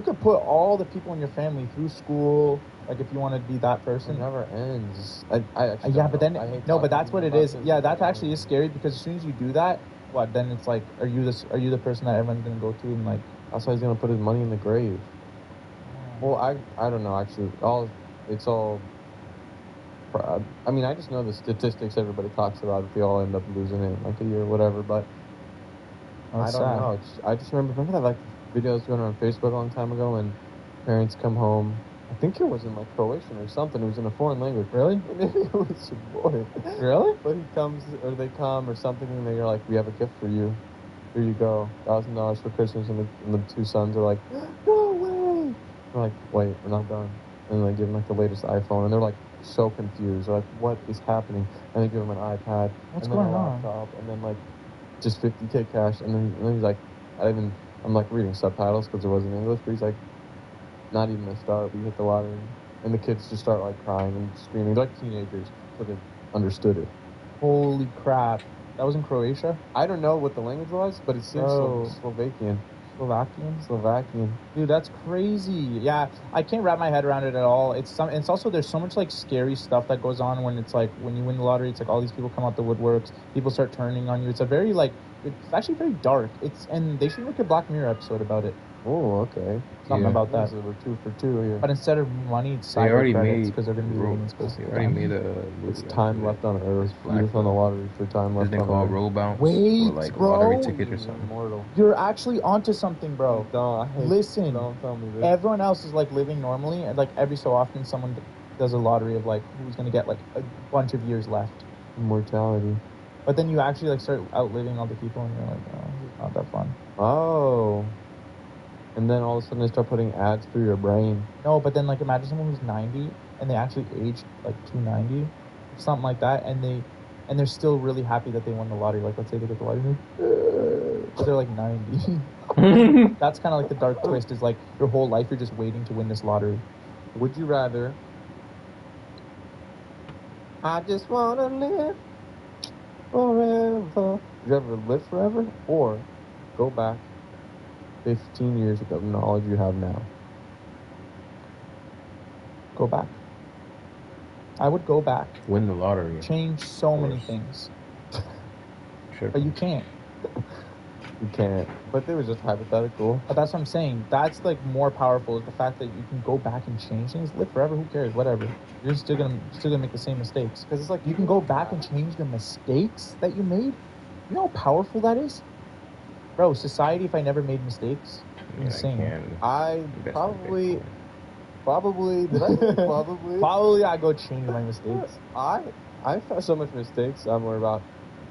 could put all the people in your family through school, like if you want to be that person. It never ends. I actually yeah, but then but that's what it is. Yeah, that this. actually is scary because as soon as you do that, what then it's like, are you the person that everyone's gonna go to and like? That's why he's gonna put his money in the grave. Well, I don't know actually. It's all. I mean, I just know the statistics everybody talks about. If they all end up losing it in like a year or whatever, but I don't know. I just remember that like videos going around Facebook a long time ago, and parents come home. I think it was in like Croatian or something. It was in a foreign language. Really? Maybe it was your boy. Really? But he comes, or they come, or something, and they're like, "We have a gift for you. Here you go, $1,000 for Christmas." And the two sons are like, "No way!" They're like, "Wait, we're not done." And they give them like the latest iPhone, and they're like so confused. They're like, "What is happening?" And they give him an iPad, What's and then going a on? laptop, and then like just 50K cash, and then he's like, I'm like reading subtitles because it wasn't English, but he's like, not even a start. We hit the lottery, and the kids just start like crying and screaming, like teenagers, so they understood it. Holy crap! That was in Croatia. I don't know what the language was, but it seems Slovakian. Slovakian. Dude, that's crazy. Yeah, I can't wrap my head around it at all. It's also there's so much like scary stuff that goes on when it's like when you win the lottery. It's like all these people come out the woodworks. People start turning on you. It's a very like it's actually very dark. And they should make a Black Mirror episode about it. Oh, okay. Something about that. So we're 2 for 2 here. But instead of money, it's they already made because they're going to be living in space. They already made a movie. It's time left on Earth. Youth on the lottery for time left on Earth. Isn't it called Roll Bounce? Wait, or like bro. lottery ticket or something. Immortal. You're actually onto something, bro. Listen, don't tell me this. Everyone else is like living normally, and like every so often someone does a lottery of like who's going to get like a bunch of years left. Immortality. But then you actually like start outliving all the people, and you're like, oh, it's not that fun. Oh. And then all of a sudden they start putting ads through your brain. No, but then like imagine someone who's 90 and they actually aged like 290, something like that, and they're still really happy that they won the lottery. Like let's say they get the lottery, but they're like 90. That's kind of like the dark twist. Is like your whole life you're just waiting to win this lottery. Would you rather? I just wanna live forever. Would you ever live forever or go back 15 years with the knowledge you have now? Go back. I would go back. Win the lottery. Change so many things. Sure. But you can't. You can't. But they were just hypothetical. But that's what I'm saying. That's like more powerful is the fact that you can go back and change things. Live forever. Who cares? Whatever. You're still gonna make the same mistakes. Because it's like you can go back and change the mistakes that you made. You know how powerful that is? Bro, society, if I never made mistakes, insane. I probably did I say probably? Probably I go change my mistakes. I've had so much mistakes I'm worried about.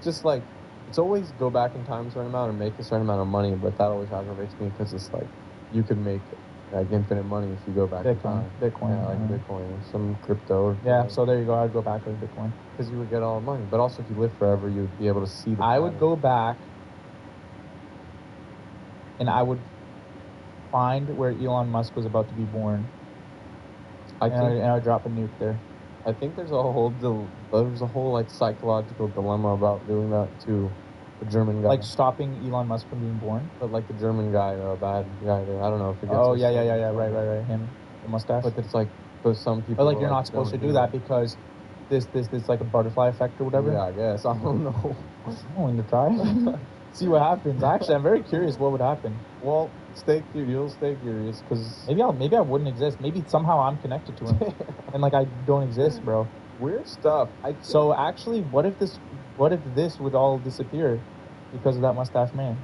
Just like, it's always go back in time a certain amount or make a certain amount of money, but that always aggravates me because it's like, you could make like infinite money if you go back in time. Bitcoin. Yeah, like Bitcoin or some crypto. Yeah, so there you go. I'd go back with Bitcoin. Because you would get all the money. But also if you live forever, you'd be able to see the I would go back and I would find where Elon Musk was about to be born. And I would drop a nuke there. I think there's a whole like psychological dilemma about doing that too. The German guy. Like stopping Elon Musk from being born. But like the German guy, bad guy there. I don't know if it gets. Oh yeah. Right. Him, the mustache. But it's like, but some people. But like you're not supposed to do that because this like a butterfly effect or whatever. Yeah, I guess. I don't know. I'm willing to try. See what happens. Actually, I'm very curious what would happen. Well, you'll stay curious because maybe I wouldn't exist. Maybe somehow I'm connected to him, and like I don't exist, bro. Weird stuff. So actually, what if this would all disappear because of that mustache man?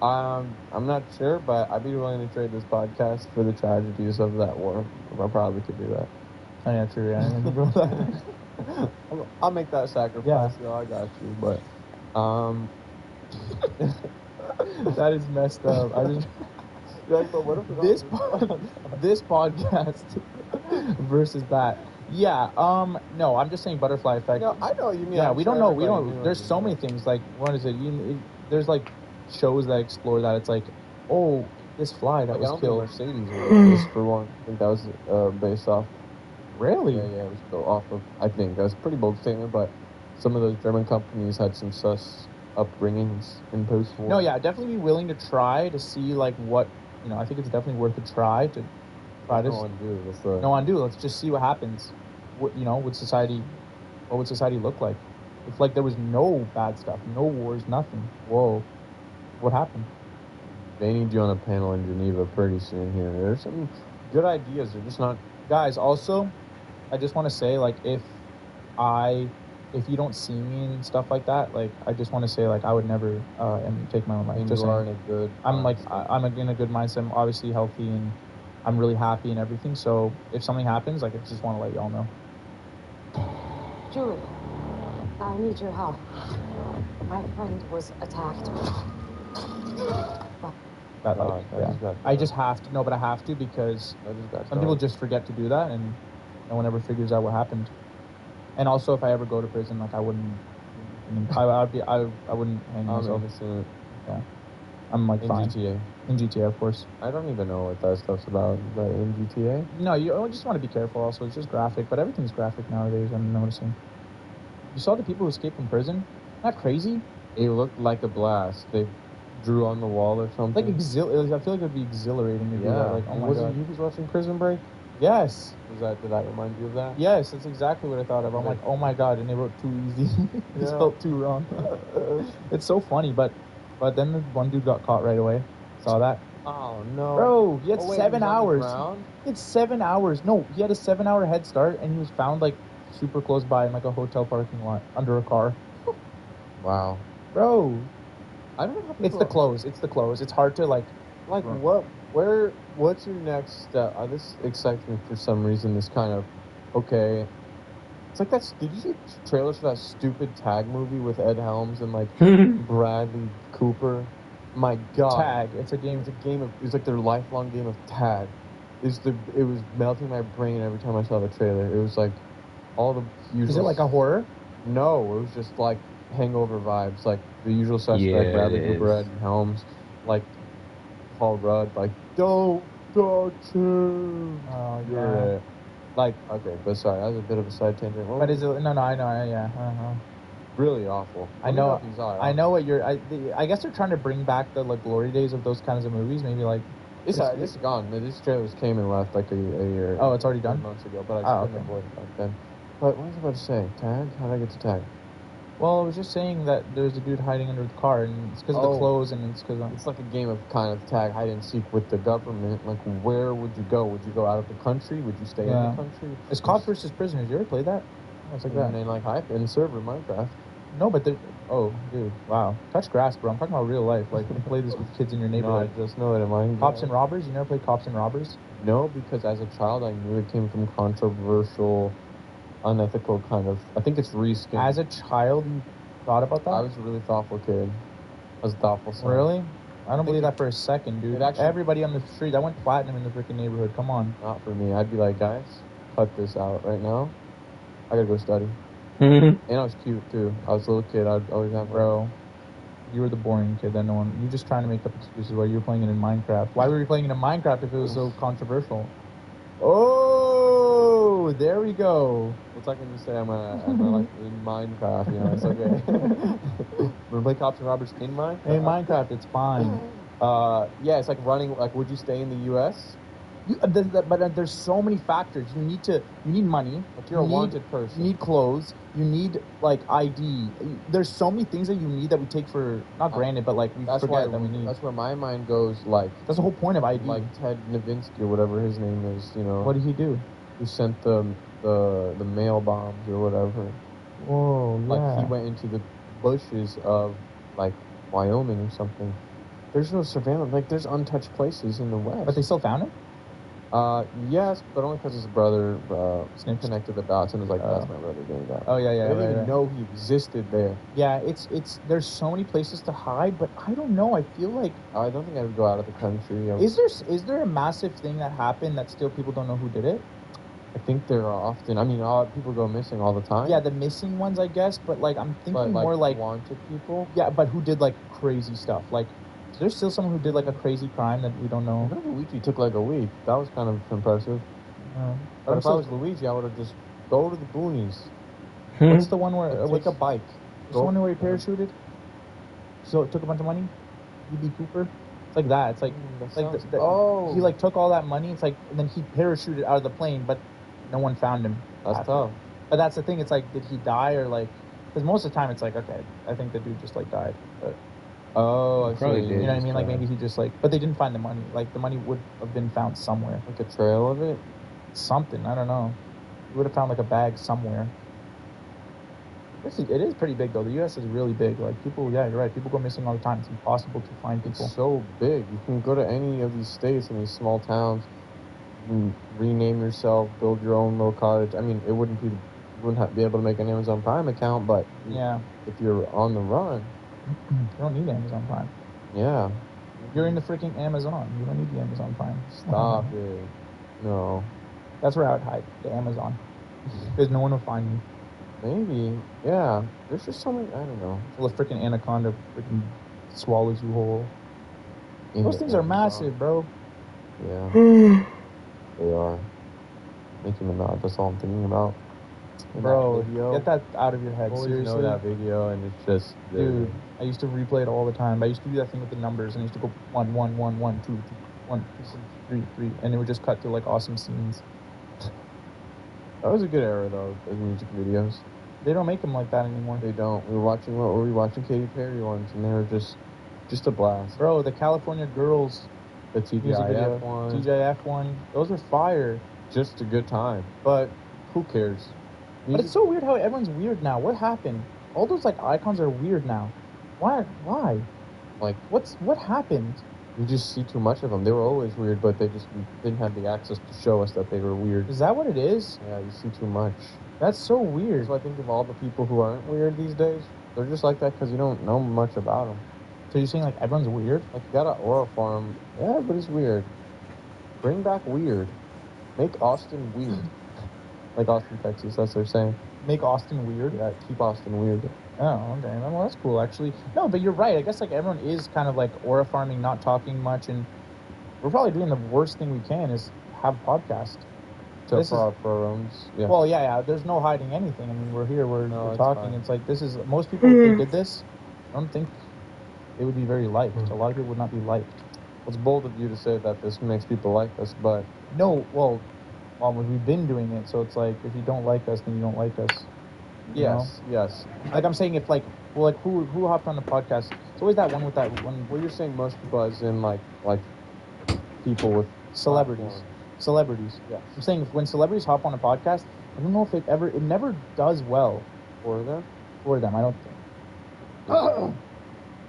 I'm not sure, but I'd be willing to trade this podcast for the tragedies of that war. I probably could do that. Oh yeah, true. Yeah, I'll make that sacrifice. Yeah, so I got you. But that is messed up. I just like, but what if this podcast versus that? Yeah. No, I'm just saying butterfly effect. No, I know what you mean. Yeah, we don't know. We don't. There's so many things. Like, what is it? There's like shows that explore that. It's like, oh, this fly that was killed. Mercedes was for one. I think that was based off. Really? Yeah, it was built off of. I think that was a pretty bold statement, but some of those German companies had some sus upbringings in post-war. No, yeah, definitely be willing to try to see like what I think it's definitely worth a try to try this. No undo. Let's just see what happens. What would society look like if like there was no bad stuff, no wars, nothing? Whoa, what happened? They need you on a panel in Geneva pretty soon here. There's some good ideas. They're just not. Guys, also, I just want to say, like, if you don't see me and stuff like that, like, I just want to say, like, I would never take my own life. Just are in a good. I'm like, I'm in a good mindset. I'm obviously healthy and I'm really happy and everything. So if something happens, like, I just want to let y'all know. Julie, I need your help. My friend was attacked. I just have to. No, but I have to because some people just forget to do that, and no one ever figures out what happened. And also, if I ever go to prison, like I wouldn't hang myself. Yeah, I'm like fine. GTA. In GTA, of course. I don't even know what that stuff's about, but in GTA. No, you just want to be careful. Also, it's just graphic, but everything's graphic nowadays. I'm noticing. You saw the people who escaped from prison? Not crazy. It looked like a blast. They drew on the wall or something. Like I feel like it would be exhilarating to do that. Like, oh my god. You was watching Prison Break? Yes. Did that remind you of that? Yes, that's exactly what I thought of. I'm like, oh my god, and they wrote too easy. It felt too wrong. It's so funny, but then the one dude got caught right away. Saw that? Oh no. Bro, he had 7 hours. It's 7 hours. No, he had a 7-hour head start and he was found like super close by in like a hotel parking lot under a car. Wow. Bro. I don't know how It's the close. It's hard to like what's your next step? This excites me for some reason. This kind of okay. It's like that. Did you see trailers for that stupid Tag movie with Ed Helms and like Bradley Cooper? My God. Tag. It's a game. It's like their lifelong game of tag. It was melting my brain every time I saw the trailer. It was like all the usual. Is it like a horror? No, it was just like Hangover vibes, like the usual suspect, Yeah, Bradley Cooper, Ed Helms, like Paul Rudd, like don't touch him. Oh yeah. Like okay, but sorry, that was a bit of a side tangent. But is it? No, I know, yeah. Really awful. I know what you're. I guess they're trying to bring back the like glory days of those kinds of movies. Maybe like it's gone. These trailers came and left like a year. Oh, it's already done months ago. But I couldn't avoid it back then. But what was I about to say? Tag? How did I get to Tag? Well, I was just saying that there's a dude hiding under the car, and it's because of the clothes, and it's because it's like a game of kind of tag, hide and seek with the government. Like, where would you go? Would you go out of the country? Would you stay in the country? It's Cops versus Prisoners. You ever played that? It's like that. And like in server Minecraft. No, but oh, dude, wow, touch grass, bro. I'm talking about real life. Like, you play this with kids in your neighborhood. No, I just know it in Minecraft. Cops and Robbers. You never played Cops and Robbers? No, because as a child, I knew it came from controversial, unethical kind of. I think it's reskin. As a child, you thought about that? I was a really thoughtful kid. I was a thoughtful son. Really? I don't believe that for a second, dude. Everybody on the street, I went platinum in the freaking neighborhood. Come on. Not for me. I'd be like, guys, cut this out right now. I gotta go study. And I was cute too. I was a little kid. I'd always have. Bro, you were the boring kid that no one. You're just trying to make up excuses why you were playing it in Minecraft. Why were you playing it in Minecraft if it was so controversial? Oh, Oh, there we go. What's I can just say? I'm like in Minecraft. You know, it's okay. Wanna play cops and robbers in Minecraft? Hey, Minecraft, it's fine. Yeah, it's like running. Like, would you stay in the U.S.? But there's so many factors. You need money. Like, you're a wanted person. You need clothes. You need like ID. There's so many things that you need that we take for not granted, but like we forget that we need. That's where my mind goes. Like, that's the whole point of ID. Like Ted Novinsky or whatever his name is. You know. What did he do? Who sent the mail bombs or whatever? Whoa, yeah. Like he went into the bushes of like Wyoming or something. There's no surveillance. Like there's untouched places in the West. But they still found him? Yes, but only because his brother connected the dots and was like, that's my brother doing that. Oh, yeah. They didn't even know he existed there. Yeah, it's there's so many places to hide, but I don't know. I feel like I don't think I would go out of the country. Is there a massive thing that happened that still people don't know who did it? I think there are often. I mean, people go missing all the time. Yeah, the missing ones, I guess. But like, I'm thinking more like wanted people. Yeah, but who did like crazy stuff? Like, there's still someone who did like a crazy crime that we don't know. I remember Luigi took like a week. That was kind of impressive. But if I was Luigi, I would have just go to the boonies. What's the one where take a bike? What's the one where he parachuted? So it took a bunch of money. E.B. Cooper. It's like that. It's like he like took all that money. It's like and then he parachuted out of the plane, but no one found him. That's tough. But that's the thing. It's like, did he die or like? Because most of the time it's like, okay, I think the dude just like died. But I see. You know what I mean? Like maybe he just like, but they didn't find the money. Like the money would have been found somewhere. Like a trail of it. Something. I don't know. You would have found like a bag somewhere. It is pretty big though. The U.S. is really big. Like people, yeah, you're right. People go missing all the time. It's impossible to find people. It's so big. You can go to any of these states and these small towns. You rename yourself, build your own little cottage. I mean, you wouldn't be able to make an Amazon Prime account, but if you're on the run, you don't need Amazon Prime. Yeah, you're in the freaking Amazon. You don't need the Amazon Prime. Stop it. No, that's where I would hide the Amazon, because no one will find me. Maybe, yeah. There's just so many. I don't know. Well, a freaking anaconda freaking swallows you whole. Those things are massive, bro. Yeah. They are. Nicki Minaj, that's all I'm thinking about. Bro, get that out of your head. Always Seriously. know that video, and it's just... Dude, I used to replay it all the time. I used to do that thing with the numbers, and I used to go 1, 1, 1, 1, 2, 2, 1, 2, 3, 3, and it would just cut to, like, awesome scenes. That was a good era, though, those music videos. They don't make them like that anymore. They don't. What were we watching? Katy Perry ones, and they were just a blast. Bro, the California Girls... The TGIF one. TGIF one. Those are fire. Just a good time. But who cares? But it's so weird how everyone's weird now. What happened? All those like icons are weird now. Why? Like what happened? You just see too much of them. They were always weird, but they just didn't have the access to show us that they were weird. Is that what it is? Yeah, you see too much. That's so weird. So I think of all the people who aren't weird these days, they're just like that because you don't know much about them. So you're saying, like, everyone's weird? Like, you got an aura farm. Yeah, everybody's weird. Bring back weird. Make Austin weird. Like Austin, Texas, that's what they're saying. Make Austin weird? Yeah, keep Austin weird. Oh, okay. Well, that's cool, actually. No, but you're right. I guess, like, everyone is kind of, like, aura farming, not talking much, and we're probably doing the worst thing we can is have a podcast. So for our own... Yeah. Well, yeah. There's no hiding anything. I mean, we're here, we're talking. Fine. It's like, this is... Most people, if they did this, I don't think... It would be very liked. A lot of people would not be liked. It's bold of you to say that this makes people like us, but... No, well, we've been doing it, so it's like, if you don't like us, then you don't like us. Yes. Like, I'm saying if, like, well, like, who hopped on the podcast? It's always that one with that one... Well, you're saying most people as in, like people with... Celebrities. platforms. Celebrities. Yeah. I'm saying when celebrities hop on a podcast, I don't know if it never does well. For them? For them, I don't think.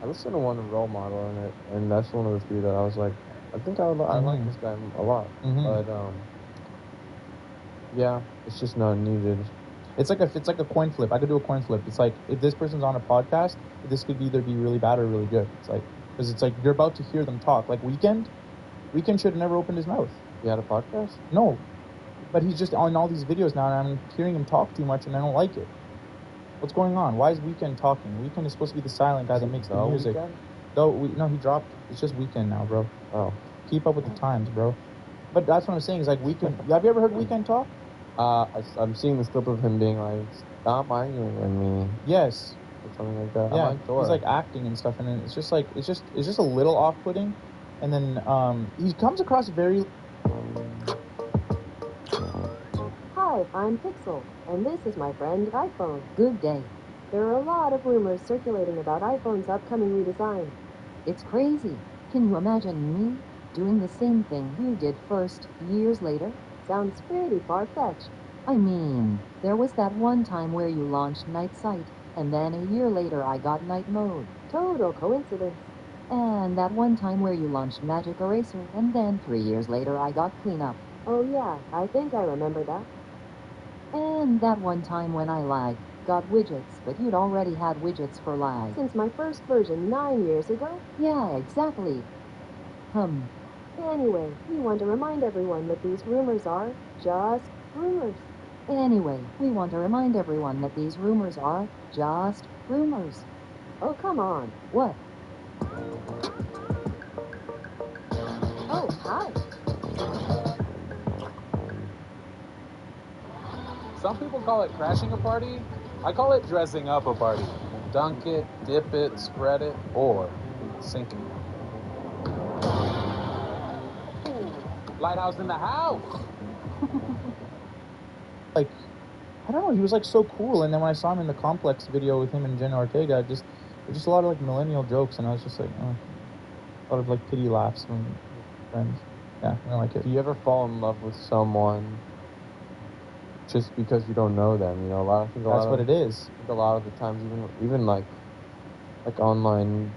I listened to one role model in it, and that's one of the few that I was like, I think I like this guy a lot. But yeah, it's just not needed. It's like a coin flip. I could do a coin flip. It's like if this person's on a podcast, this could either be really bad or really good. It's like because it's like you're about to hear them talk. Like Weeknd should have never opened his mouth. He had a podcast? No, but he's just on all these videos now, and I'm hearing him talk too much, and I don't like it. What's going on? Why is Weeknd talking? Weeknd is supposed to be the silent guy that makes the music. No, he dropped. It's just Weeknd now, bro. Oh. Keep up with the times, bro. But that's what I'm saying. Is like Weeknd. Have you ever heard Weeknd talk? I'm seeing this clip of him being like, "Stop arguing with me," Yes. or something like that. Yeah. I'm like, sure. He's like acting and stuff, and then it's just like it's just a little off-putting, and then he comes across very. Hi, I'm Pixel, and this is my friend iPhone. Good day. There are a lot of rumors circulating about iPhone's upcoming redesign. It's crazy. Can you imagine me doing the same thing you did first, years later? Sounds pretty far-fetched. I mean, there was that one time where you launched Night Sight, and then a year later I got Night Mode. Total coincidence. And that one time where you launched Magic Eraser, and then 3 years later I got Cleanup. Oh yeah, I think I remember that. And that one time when I lied, got widgets, but you'd already had widgets for lag. Since my first version 9 years ago? Yeah, exactly. Anyway, we want to remind everyone that these rumors are just rumors. Anyway, we want to remind everyone that these rumors are just rumors. Oh, come on. What? Oh, hi. Some people call it crashing a party. I call it dressing up a party. Dunk it, dip it, spread it, or sink it. Lighthouse in the house. Like, I don't know, he was like so cool, and then when I saw him in the Complex video with him and Jenna Ortega, there's just a lot of like millennial jokes, and I was just like, oh, a lot of like pity laughs from friends. Yeah, I don't like it. Do you ever fall in love with someone just because you don't know them? You know, That's what it is. I think a lot of the times, even like online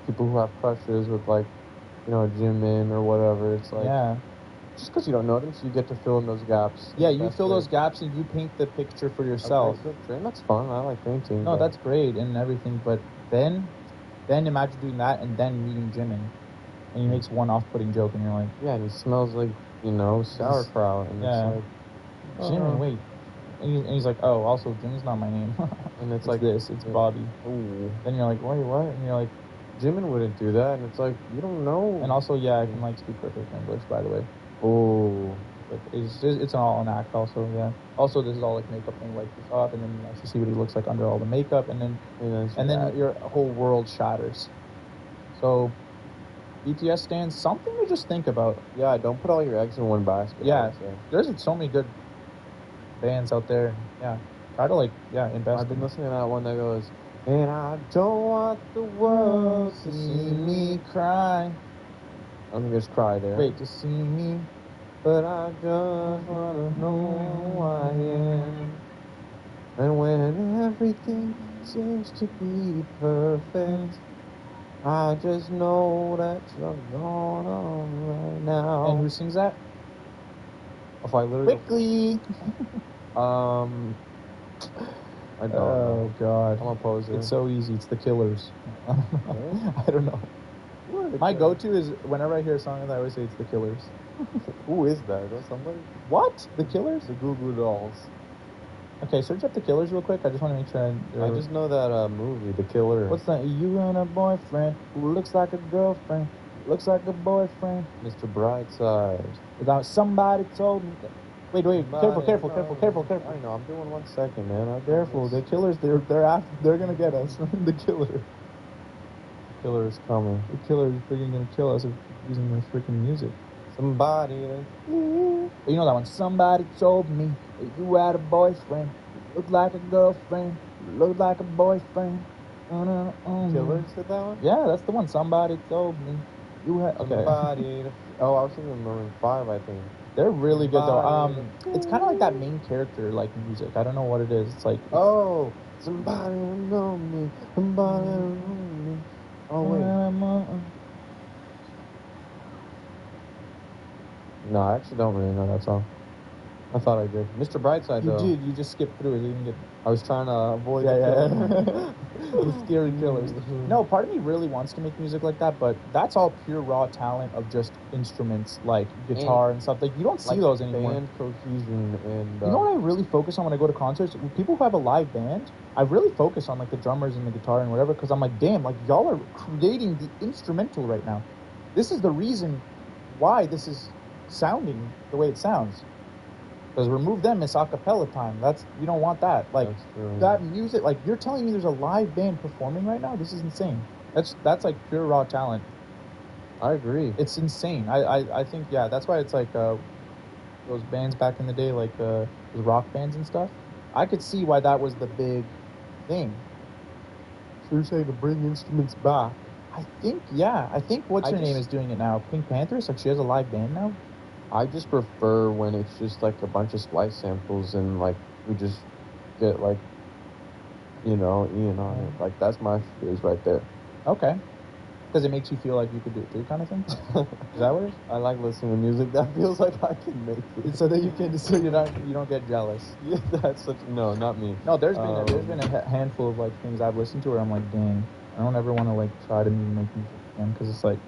people who have crushes with like, you know, Jimin or whatever. It's like, yeah, just because you don't know them, so you get to fill in those gaps. Yeah, you fill those gaps and you paint the picture for yourself. And that's fun. I like painting. No, that's great and everything, but then imagine doing that and then meeting Jimin, and he makes one off-putting joke, and you're like, yeah, and he smells like, you know, sauerkraut, and yeah, it's like, Jimin, wait, and he's like, oh, also Jimin's not my name, and it's like this, it's Bobby. Ooh. Then you're like, wait, what? And you're like, Jimin wouldn't do that, and it's like, you don't know. And also, yeah, I can like speak perfect English, by the way. Oh. But it's all an act also, yeah. Also, this is all like makeup thing, like this up, and then you actually see what he looks like under all the makeup, and then your whole world shatters. So, BTS stands something to just think about. Yeah, don't put all your eggs in one basket. Yeah, there's so many good bands out there. Yeah, try to like invest. I've been listening to that one that goes, and I don't want the world to see me cry. I'm gonna just cry there. Wait, to see me. But I just wanna know who I am. And when everything seems to be perfect, I just know that you're going on right now. And who sings that? If I literally quickly. I don't know. Oh God. I'm a poser. It's so easy. It's the Killers. I don't know. My go-to is whenever I hear a song, I always say it's the Killers. Who is that? Is that somebody? What? The Killers? The Goo Goo Dolls. Okay, search up the Killers real quick. I just want to make sure. I just know that movie, The Killer. What's that? You and a boyfriend who looks like a girlfriend, looks like a boyfriend. Mr. Brightside. Without somebody told me that. Wait, careful. I know, I'm doing 1 second, man. Careful, the Killers, they're gonna get us. The Killer. The Killer is coming. The Killer is freaking gonna kill us using their freaking music. Somebody. You know that one. Somebody told me that you had a boyfriend. You looked like a girlfriend. You looked like a boyfriend. Killer said that one? Yeah, that's the one. Somebody told me you had. Okay. Somebody. Oh, I was thinking Maroon 5, I think. They're really good though. It's kind of like that main character like music. I don't know what it is. It's like somebody know me. Somebody know me. Oh wait. No, I actually don't really know that song. I thought I did. Mr. Brightside, though. You did. You just skipped through it. You didn't get... I was trying to avoid the scary Killers. No, part of me really wants to make music like that, but that's all pure raw talent of just instruments like guitar and stuff. Like you don't see like those anymore. Band cohesion and. You know what I really focus on when I go to concerts? With people who have a live band, I really focus on like the drummers and the guitar and whatever, because I'm like, damn, like y'all are creating the instrumental right now. This is the reason why this is sounding the way it sounds. Because remove them, it's a cappella time. You don't want that. Like, That's true. that music, like, you're telling me there's a live band performing right now? This is insane. That's like pure raw talent. I agree. It's insane. I think, yeah, that's why it's like those bands back in the day, like those rock bands and stuff. I could see why that was the big thing. So you're saying to bring instruments back? I think what's her name is doing it now? Pink Panthers? Like, she has a live band now? I just prefer when it's just like a bunch of splice samples and like we just get like, Ian on it. Like, that's my phase right there. Okay. Because it makes you feel like you could do it too, kind of thing? Is that what it is? I like listening to music that feels like I can make it. So that you don't get jealous. Yeah, no, not me. No, there's been a handful of like things I've listened to where I'm like, dang, I don't ever want to like try to make music again, because it's like.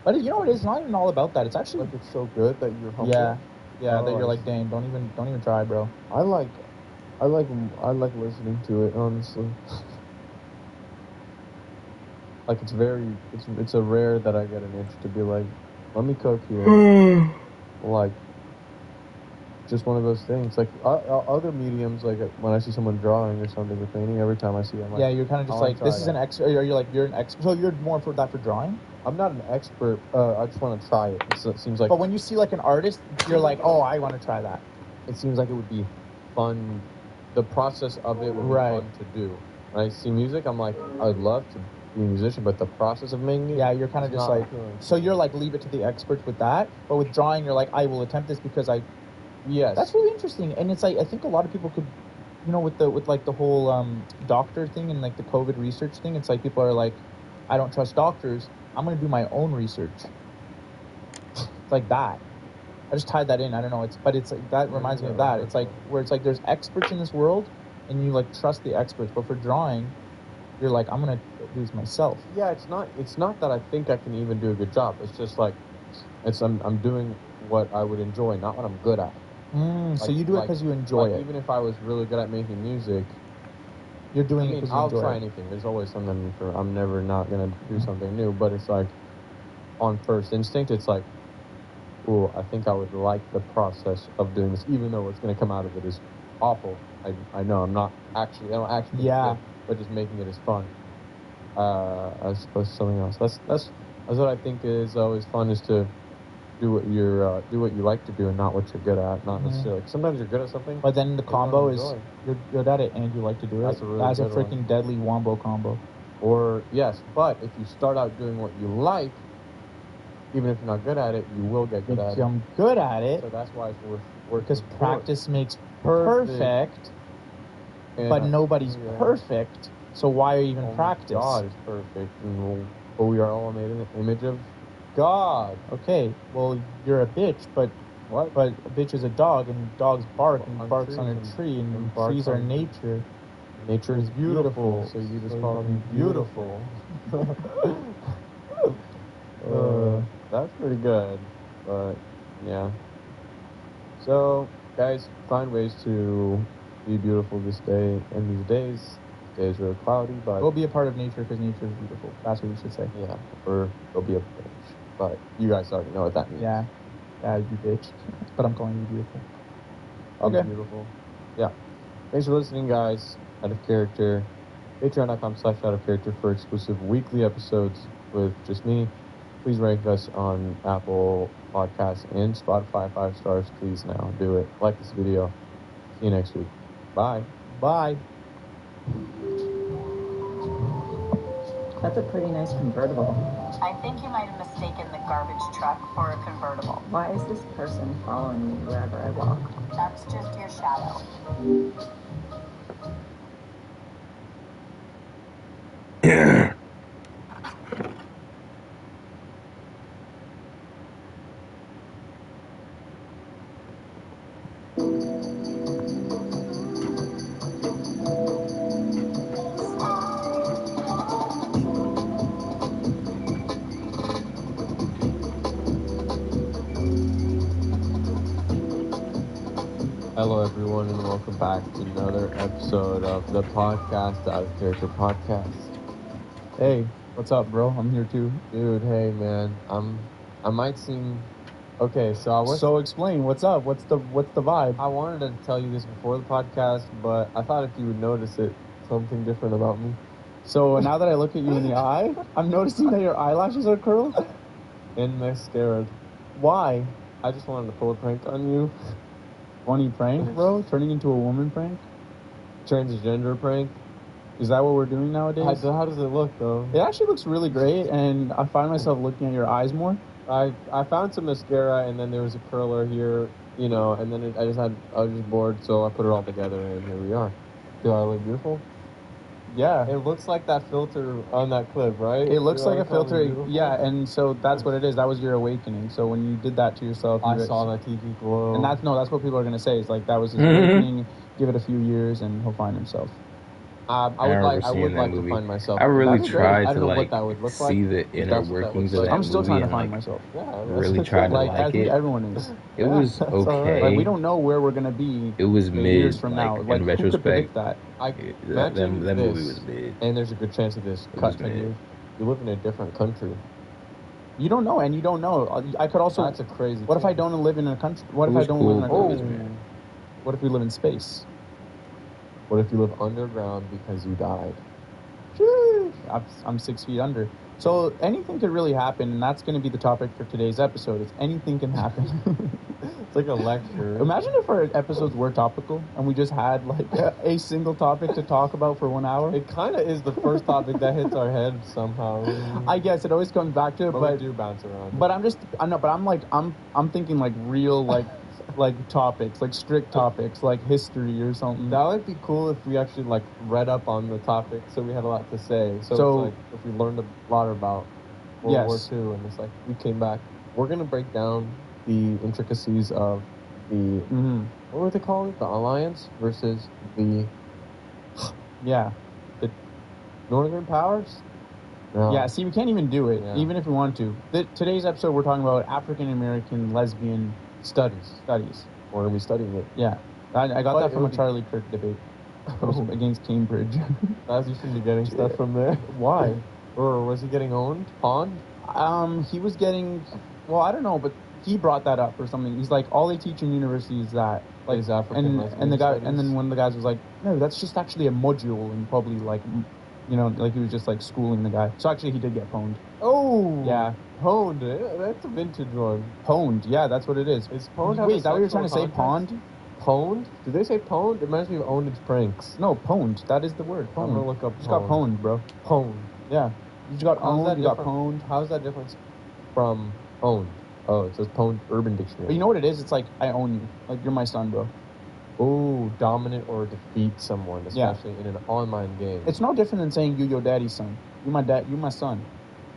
But you know what? It's not even all about that. It's actually like it's so good that you're humble. Yeah, that you're like, dang, don't even try, bro. I like listening to it, honestly. Like, it's a rare that I get an itch to be like, let me cook here. Like, just one of those things. Like, other mediums, like when I see someone drawing or something or painting, every time I see it, I'm like, yeah, you're kind of just like, this is an expert. You're an expert. So you're more for that for drawing? I'm not an expert. I just want to try it. It seems like. But when you see like an artist, you're like, oh, I want to try that. It seems like it would be fun. The process of it would be fun to do. When I see music, I'm like, I'd love to be a musician, but the process of making it. Yeah, you're kind of just like. So you're like, leave it to the experts with that. But with drawing, you're like, I will attempt this because I. Yes. That's really interesting, and it's like I think a lot of people could, with the whole doctor thing and like the COVID research thing. It's like people are like, I don't trust doctors. I'm gonna do my own research. It's like that. I just tied that in. I don't know. But it's like that reminds me of that. It's like where it's like there's experts in this world, and you like trust the experts. But for drawing, you're like, I'm gonna do this myself. Yeah, it's not that I think I can even do a good job. It's just like, I'm doing what I would enjoy, not what I'm good at. So you do it because you enjoy it. Even if I was really good at making music, you're doing it because you enjoy it. I'll try anything. There's always something I'm never not gonna do something new. But it's like, on first instinct, it's like, ooh, I think I would like the process of doing this, even though what's gonna come out of it is awful. I know I don't actually. Yeah. But just making it is fun. As opposed to something else. That's what I think is always fun, is to do what you like to do and not what you're good at. Not necessarily. Sometimes you're good at something, but then the combo is you're good at it and you like to do it. That's a freaking deadly wombo combo. Or yes, but if you start out doing what you like, even if you're not good at it, you will get good at it. I'm good at it. So that's why it's worth because practice makes perfect. But nobody's perfect. So why even practice? God is perfect, but we are all made in the image of God. Okay, well, you're a bitch, but what? But a bitch is a dog, and dogs bark, and barks on a tree, and trees are nature. Nature is beautiful, so you just call me beautiful. That's pretty good, but yeah. So, guys, find ways to be beautiful this day and these days. Days are cloudy, but go be a part of nature because nature is beautiful. That's what you should say. Yeah, or go be a bitch. But you guys already know what that means. Yeah, you bitch. But I'm calling you beautiful. Okay. Beautiful. Yeah. Thanks for listening, guys. Out of Character. Patreon.com/outofcharacter for exclusive weekly episodes with just me. Please rank us on Apple Podcasts and Spotify 5 stars. Please now do it. Like this video. See you next week. Bye. Bye. That's a pretty nice convertible. I think you might have mistaken the garbage truck for a convertible. Why is this person following me wherever I walk? That's just your shadow. Hello, everyone, and welcome back to another episode of the podcast, Out of Character Podcast. Hey, what's up, bro? I'm here too. Dude, hey, man. I might seem Okay, so I was. So explain, what's up? What's the vibe? I wanted to tell you this before the podcast, but I thought if you would notice it, something different about me. So now that I look at you in the eye, I'm noticing that your eyelashes are curled. And mascara. Why? I just wanted to pull a prank on you. Funny prank, bro? Turning into a woman prank? Transgender prank. Is that what we're doing nowadays? How does it look, though? It actually looks really great, and I find myself looking at your eyes more. I found some mascara, and then there was a curler here, you know, and then I was just bored, so I put it all together, and here we are. Do I look beautiful? Yeah. It looks like that filter on that clip, right? It looks like a filter, yeah, and so that's what it is. That was your awakening. So when you did that to yourself, I saw that TV glow. And that's what people are going to say. It's like, that was his awakening. Give it a few years, and he'll find himself. I would like to find myself. I really tried I don't to know like what that would look see like. the inner workings of that I'm still movie trying to and, find like, myself. Yeah, really tried to like I think it. everyone is. It was okay. Like, we don't know where we're gonna be. It was mid. Years from like, now. Like, in who could predict retrospect, that? that movie was mid. And there's a good chance of this continue. You live in a different country. You don't know, and you don't know. I could also. That's a crazy. What if I don't live in a country? What if I don't live in a country? What if we live in space? What if you live underground because you died? I'm 6 feet under. So anything could really happen, and that's going to be the topic for today's episode. Is anything can happen. It's like a lecture. Imagine if our episodes were topical and we just had like a single topic to talk about for 1 hour. It kind of is the first topic that hits our head somehow. I guess it always comes back to it, but we do bounce around. But I'm thinking like real like topics, like strict topics, like history or something. That would be cool if we actually like read up on the topic, so we had a lot to say. So it's like if we learned a lot about World War II, and it's like we came back, we're gonna break down the intricacies of the what were they called? The Alliance versus the the Northern Powers. No. Yeah, see, we can't even do it, Yeah. even if we want to. Today's episode, we're talking about African American lesbian studies. We're gonna be studying it. Yeah, I got that from a Charlie Kirk debate. It was against Cambridge. As you should be getting stuff from there. Why? Or was he getting pawned? He was getting. Well, I don't know, but he brought that up or something. He's like, all they teach in university is that, like, is African and the guy, studies. and then one of the guys was like, no, that's just actually a module, and probably like, you know, like he was just like schooling the guy. So actually, he did get pwned. Oh, yeah, pwned. That's a vintage one. Pwned. Yeah, that's what it is. Is pwned? Wait, is that what you're trying to say? Pwned? Pwned? Did they say pwned? It reminds me of Ownage pranks. No, pwned. That is the word. Pwned. I'm gonna look up. You just got pwned, bro. Pwned. Yeah. You just got owned. You got pwned. How's that different from owned? Oh, it says pwned Urban Dictionary. But you know what it is? It's like, I own you. Like, you're my son, bro. Oh, dominate or defeat someone, especially in an online game. It's no different than saying you your daddy's son. You my dad. You my son.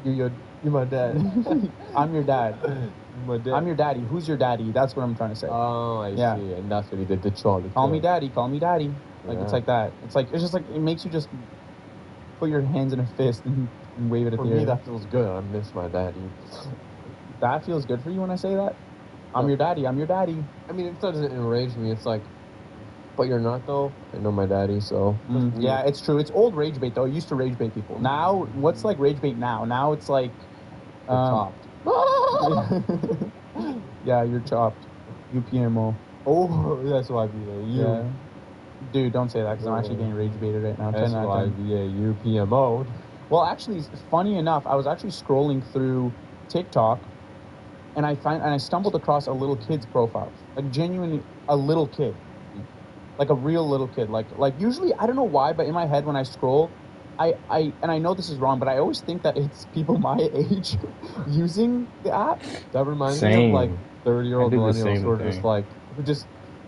You my dad. I'm your dad. My dad. I'm your daddy. Who's your daddy? That's what I'm trying to say. Oh, I see. And that's what he did to Charlie. Call me daddy. Call me daddy. Like, Yeah. it's like that. It's just like, it makes you just put your hands in a fist and wave it at For the me, air. that feels good. I miss my daddy. That feels good for you when I say that? I'm your daddy. I'm your daddy. I mean, it doesn't enrage me. It's like, but you're not, though. I know my daddy, so. Yeah, it's true. It's old rage bait, though. It used to rage bait people. Now, what's like rage bait now? Now it's like... chopped. Yeah, you're chopped. UPMO. Oh, that's why I be there. Yeah. Dude, don't say that, because I'm actually getting rage baited right now. SYVA-UPMO. Well, actually, funny enough, I was actually scrolling through TikTok, and I stumbled across a little kid's profile. Like, genuinely, a little kid. Like a real little kid. Like usually, I don't know why, but in my head when I scroll, I know this is wrong, but I always think that it's people my age using the app. That reminds me of like 30-year-old millennials who are just like,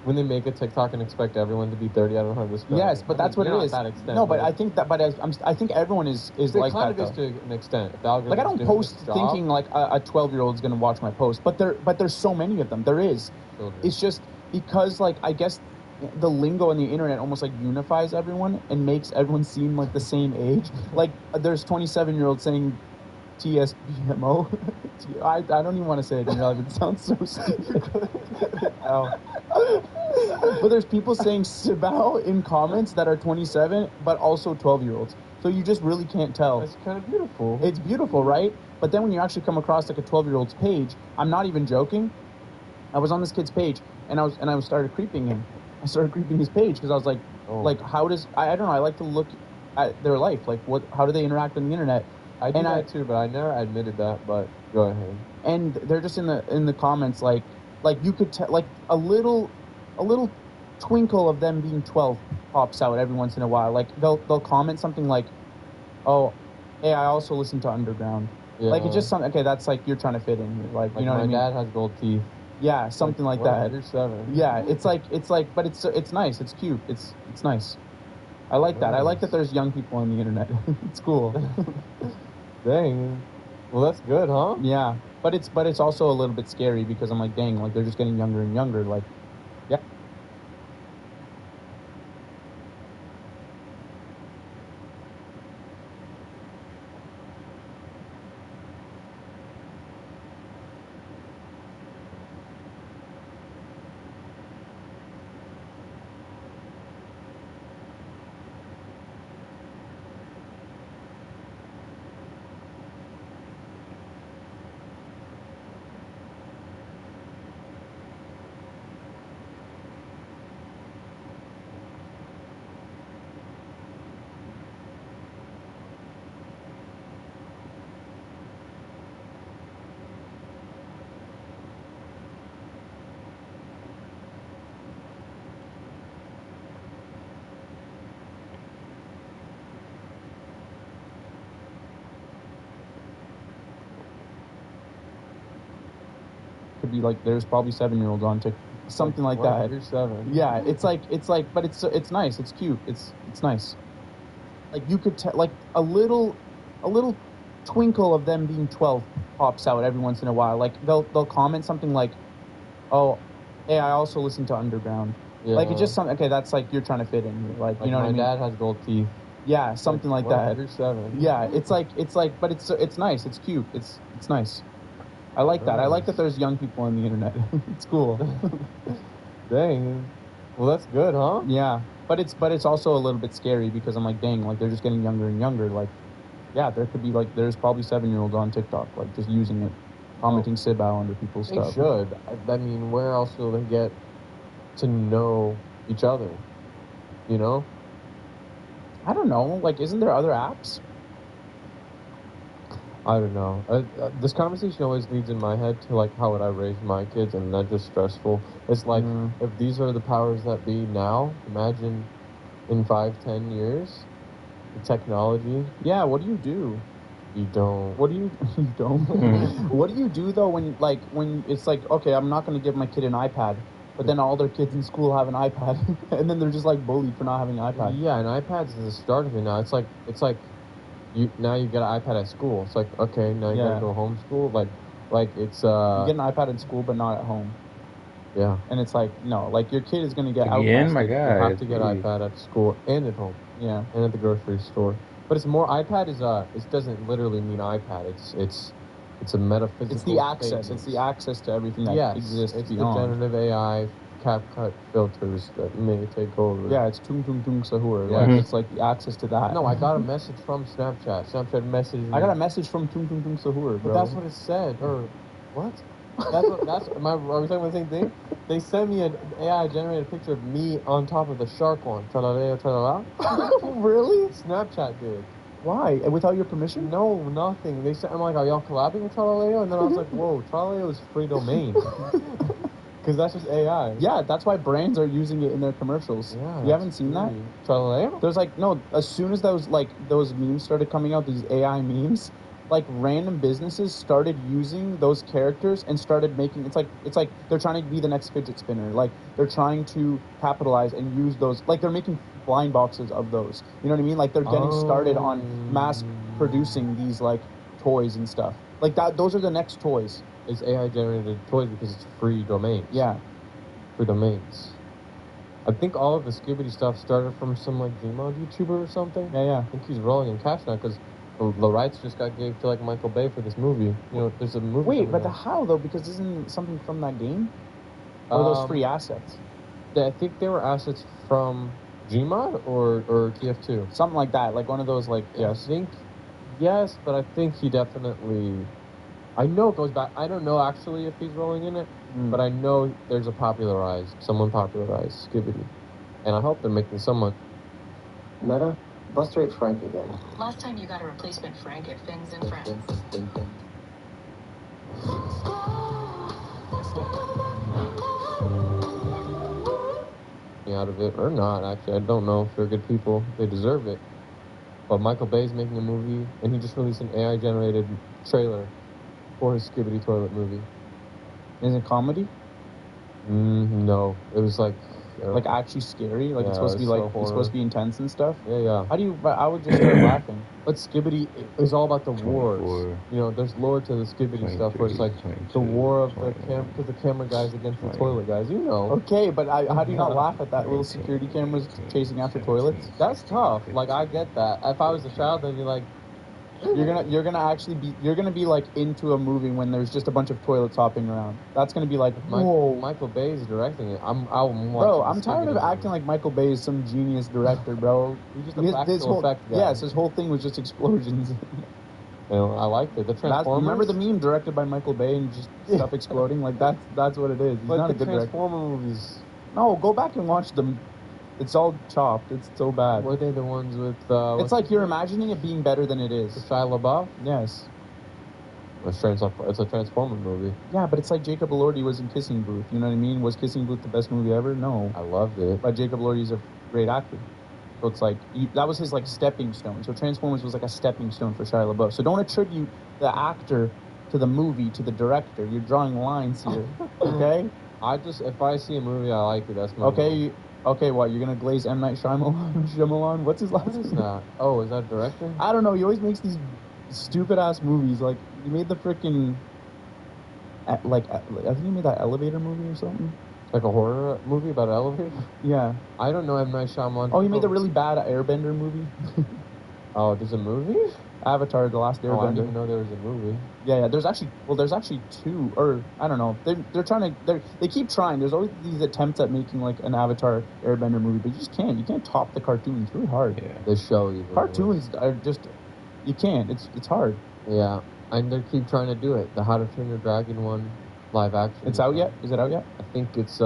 when they make a TikTok and expect everyone to be 30, I don't know how to describe Yes, but that's what it is. Not that extent, no, but I think that, I think everyone is like that. It kind of is to an extent. Like, I don't post thinking like a 12-year-old is going to watch my post, but there's so many of them. There is. It's just because, like, I guess the lingo on the internet almost like unifies everyone and makes everyone seem like the same age. Like, there's 27-year-olds saying TSBMO. I don't even want to say it in real life. It sounds so stupid. But there's people saying Sibao in comments that are 27, but also 12-year-olds. So you just really can't tell. That's kind of beautiful. It's beautiful, right? But then when you actually come across like a 12-year-old's page, I'm not even joking. I was on this kid's page, and I started creeping him. I started creeping his page because I was like, how does I don't know. I like to look at their life, like how do they interact on the internet? I do that too, but I never admitted that. But go ahead. And they're just in the comments, like you could tell, like a little twinkle of them being 12 pops out every once in a while. Like they'll comment something like, "Oh, hey, I also listen to Underground." Yeah. Like it's just something. Okay, that's like you're trying to fit in here. Like you know what I mean? My dad has gold teeth. Yeah, something like that. You're 7. Yeah, it's like, but it's nice. It's cute. It's nice. I like that. I like that there's young people on the internet. It's cool. Dang. Well, that's good, huh? Yeah, but it's also a little bit scary because I'm like, dang, like they're just getting younger and younger. Like, yeah. Could be like there's probably 7-year-olds on TikTok, something like that. You're 7. Yeah, it's like, but it's nice. It's cute. It's nice. Like you could tell, like a little twinkle of them being 12 pops out every once in a while. Like they'll comment something like, "Oh, hey, I also listen to Underground." Yeah. Like it's just something. Okay, that's like you're trying to fit in here. Like you know what I mean? My dad has gold teeth. Yeah, something like that. You're 7. Yeah, it's like, but it's nice. It's cute. It's nice. I like that. I like that there's young people on the internet. It's cool. Dang. Well, that's good, huh? Yeah, but it's also a little bit scary because I'm like, dang, like they're just getting younger and younger. Like, yeah, there could be like there's probably 7-year-olds on TikTok, like just using it, commenting Sibao under people's stuff. They should. I mean, where else will they get to know each other? You know? I don't know. Like, isn't there other apps? I don't know. This conversation always leads in my head to like how would I raise my kids, and that's just stressful. It's like if these are the powers that be now, imagine in 5-10 years, the technology. Yeah. What do you do? You don't. What do you don't? What do you do though when it's like, okay, I'm not going to give my kid an iPad, but then all their kids in school have an iPad, and then they're just like bullied for not having an iPad. Yeah, and iPad's the start of it now. It's like. You get an iPad at school. It's like, okay, now you gotta go homeschool. Like it's you get an iPad in school, but not at home. Yeah. And it's like, no, like your kid is gonna get out. My God. You have to get an iPad at school and at home. Yeah. And at the grocery store. But it's more iPad is it doesn't literally mean iPad. It's a metaphysical. It's the access. statement. It's the access to everything that exists. It's beyond. the generative AI CapCut filters that may take over. Yeah, it's tung tung tung sahur. Yeah. Like it's like the access to that. No, I got a message from Snapchat. Snapchat messaged me. I got a message from tung tung tung sahur, bro. But that's what it said. Or what? Are we talking about the same thing? They sent me an AI generated picture of me on top of the shark one. Tra-la-la, tra-la-la. Really? Snapchat did. Why? Without your permission? No, nothing. They said, I'm like, are y'all collabing with Tra-la-la? And then I was like, whoa, Tra-la-la is free domain. Because that's just AI. Yeah, that's why brands are using it in their commercials. Yeah, you haven't seen that? Tra-la-la? There's like, no, as soon as those memes started coming out, these AI memes, like random businesses started using those characters and started making, it's like they're trying to be the next fidget spinner. Like they're trying to capitalize and use those, like they're making blind boxes of those. You know what I mean? Like they're getting started on mass producing these like toys and stuff. Like that, those are the next toys. It's AI generated toys because it's free domains. Yeah. Free domains. I think all of the Skibbity stuff started from some like Gmod YouTuber or something. Yeah. I think he's rolling in cash now because the rights just got gave to like Michael Bay for this movie. You know, there's a movie. Wait, but how though? Because isn't something from that game? Or those free assets? I think they were assets from Gmod or TF2. Something like that. Like one of those like, yes. I think, yes, but I think he definitely I know it goes back. I don't know actually if he's rolling in it, but I know there's someone popularized Skibidi. And I hope they're making someone. Meta, bust rate Frank again. Last time you got a replacement Frank at Fins and Friends. Out of it or not, actually. I don't know if they're good people. They deserve it. But Michael Bay's making a movie, and he just released an AI-generated trailer for his Skibidi Toilet movie. Is it comedy? No. It was like actually scary? Like, it's supposed to be it's supposed to be intense and stuff? Yeah. How do you... I would just start laughing. But Skibidi is all about the wars. You know, there's lore to the Skibidi stuff where it's like the war of the because the camera guys against the toilet guys. You know. Okay, but how do you not laugh at that? Little security cameras chasing after toilets? That's tough. Like, I get that. If I was a child, then you're like... You're gonna be like into a movie when there's just a bunch of toilets hopping around. That's gonna be like, whoa. Michael Bay is directing it. I'm tired of acting like Michael Bay is some genius director, bro. He's just a practical effect guy. Yes, his whole thing was just explosions. You know, I liked it. The Transformers. Remember the meme directed by Michael Bay and just stuff exploding? Like that's what it is. He's not a good director. Transformer movies. No, go back and watch them. It's all chopped. It's so bad. Were they the ones with... it's like you're imagining it being better than it is. Shia LaBeouf? Yes. It's a Transformer movie. Yeah, but it's like Jacob Elordi was in Kissing Booth. You know what I mean? Was Kissing Booth the best movie ever? No. I loved it. But Jacob Elordi's a great actor. So it's like... that was his, like, stepping stone. So Transformers was like a stepping stone for Shia LaBeouf. So don't attribute the actor to the movie, to the director. You're drawing lines here. Okay? If I see a movie I like it, that's my movie. Okay, what, you're gonna glaze M. Night Shyamalan? What's his last name? What is that? Oh, is that director? I don't know, he always makes these stupid-ass movies. Like, he made the freaking... I think he made that Elevator movie or something. Like a horror movie about an elevator? Yeah. I don't know M. Night Shyamalan. Oh, he made the really bad Airbender movie? Oh, there's a movie? Avatar, The Last Airbender. Oh, I didn't even know there was a movie. Yeah, there's actually two, or I don't know. They're trying to, they keep trying. There's always these attempts at making like an Avatar Airbender movie, but you just can't. You can't top the cartoon. It's really hard. Yeah. The show even. Cartoons are just, you can't. It's hard. Yeah, and they keep trying to do it. The How to Train Your Dragon one, live action. It's out yet? Is it out yet? I think it's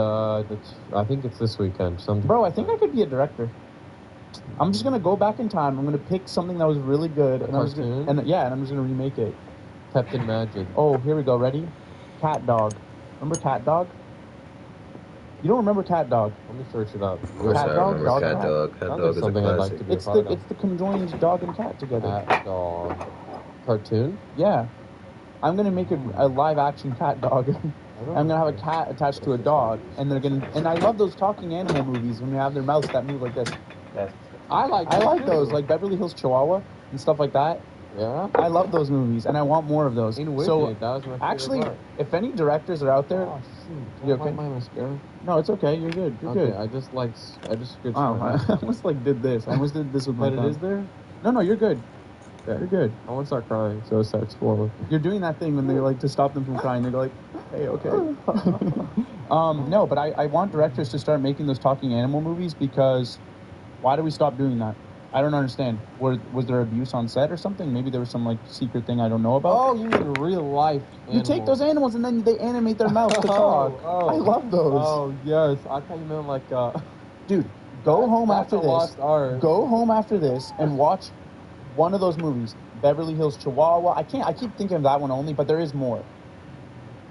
this weekend. Bro, I think I could be a director. I'm just gonna go back in time. I'm gonna pick something that was really good, and I'm just gonna remake it. Captain Magic. Oh, here we go. Ready? Cat Dog. Remember Cat Dog? You don't remember Cat Dog? Let me search it up. Cat Dog. Cat Dog is something I'd like to be a part of. It's the conjoined dog and cat together. Cat Dog. Cartoon? Yeah. I'm gonna make a live action cat dog. I'm gonna have a cat attached to a dog, and I love those talking animal movies when they have their mouths that move like this. I like those, like Beverly Hills Chihuahua and stuff like that. Yeah. I love those movies, and I want more of those. That was my favorite actually, part. if any directors are out there, you okay? My mascara? No, it's okay. You're good. You're good. I just Oh, I almost did this. I almost did this with my But thumb. it is there? No, you're good. Yeah. You're good. I won't start crying, so it starts flowing. You're doing that thing when they like to stop them from crying. They go like, "Hey, okay." No, but I want directors to start making those talking animal movies because why do we stop doing that? I don't understand. Was there abuse on set or something? Maybe there was some like secret thing I don't know about. Oh, you mean real life animals. You take those animals and then they animate their mouth to talk. I love those. Oh yes, I thought you meant like. Dude, go home after this. Lost art. Go home after this and watch one of those movies. Beverly Hills Chihuahua. I keep thinking of that one only, but there is more.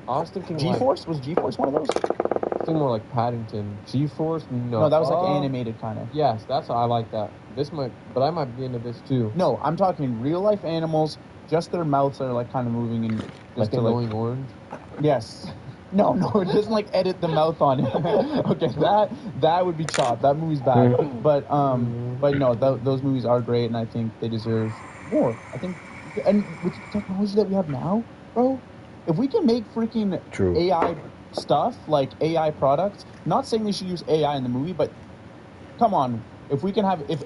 I was thinking G-Force? Was G-Force one of those? I think more like Paddington. G-Force? No, that was like animated kind of. Yes, I like that. But I might be into this too. No, I'm talking real life animals. Just their mouths are like kind of moving and just like the glowing orange. Yes. No, it doesn't like edit the mouth on it. Okay, that would be chopped. That movie's bad. But no, those movies are great, and I think they deserve more. I think, and with the technology that we have now, bro, if we can make freaking AI stuff like AI products, not saying they should use AI in the movie, but come on, if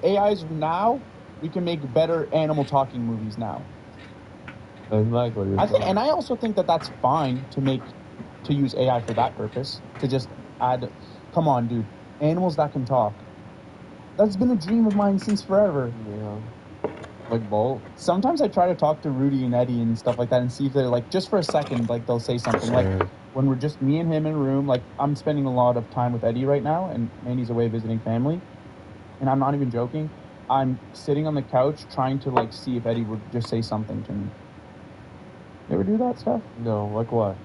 AI's now, we can make better animal talking movies now. I like what you're saying. And I also think that that's fine to use AI for that purpose. To just add, come on, dude, animals that can talk. That's been a dream of mine since forever. Yeah. Like Bolt? Sometimes I try to talk to Rudy and Eddie and stuff like that and see if they're like, just for a second, like they'll say something. Like when we're just me and him in a room, like I'm spending a lot of time with Eddie right now and Mandy's away visiting family. And I'm not even joking. I'm sitting on the couch trying to like see if Eddie would just say something to me. You ever do that stuff? No, like what?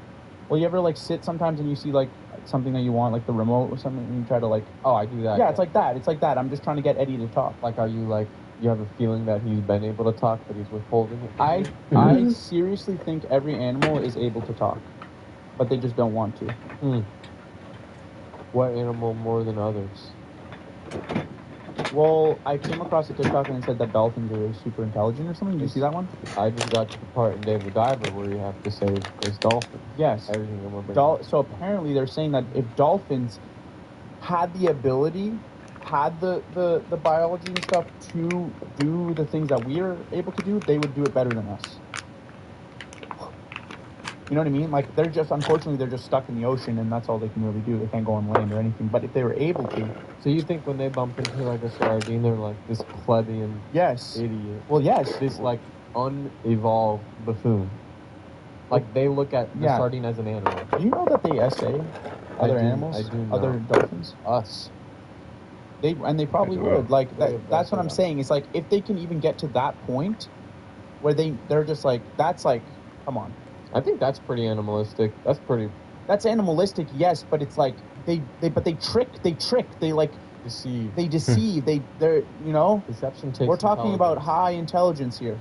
Well, you ever like sit sometimes and you see like something that you want, like the remote or something, and you try to like... Oh, I do that. Yeah, it's like that. It's like that. I'm just trying to get Eddie to talk. Like, are you like... You have a feeling that he's been able to talk, but he's withholding it? I seriously think every animal is able to talk, but they just don't want to. What animal more than others? Well, I came across a TikTok and it said that dolphins are super intelligent or something. Did you see that one? I just got to the part in Dave the Diver where you have to save this dolphin. Yes. Everything in one So apparently they're saying that if dolphins had the ability, had the biology and stuff to do the things that we are able to do, they would do it better than us. You know what I mean? Like, unfortunately, they're just stuck in the ocean, and that's all they can really do. They can't go on land or anything. But if they were able to... So you think when they bump into, like, a sardine, they're like this plebeian idiot? Well, yes. This, like, unevolved buffoon. Like, they look at the sardine as an animal. Do you know that they essay other animals? I do know. Other dolphins? Us. They probably would. Like, that's what I'm saying. It's like, if they can even get to that point where they're just like, that's like, come on. I think that's pretty animalistic. That's animalistic, yes, but it's like they trick, they like deceive. They deceive. they're you know. Deception takes. We're talking about high intelligence here.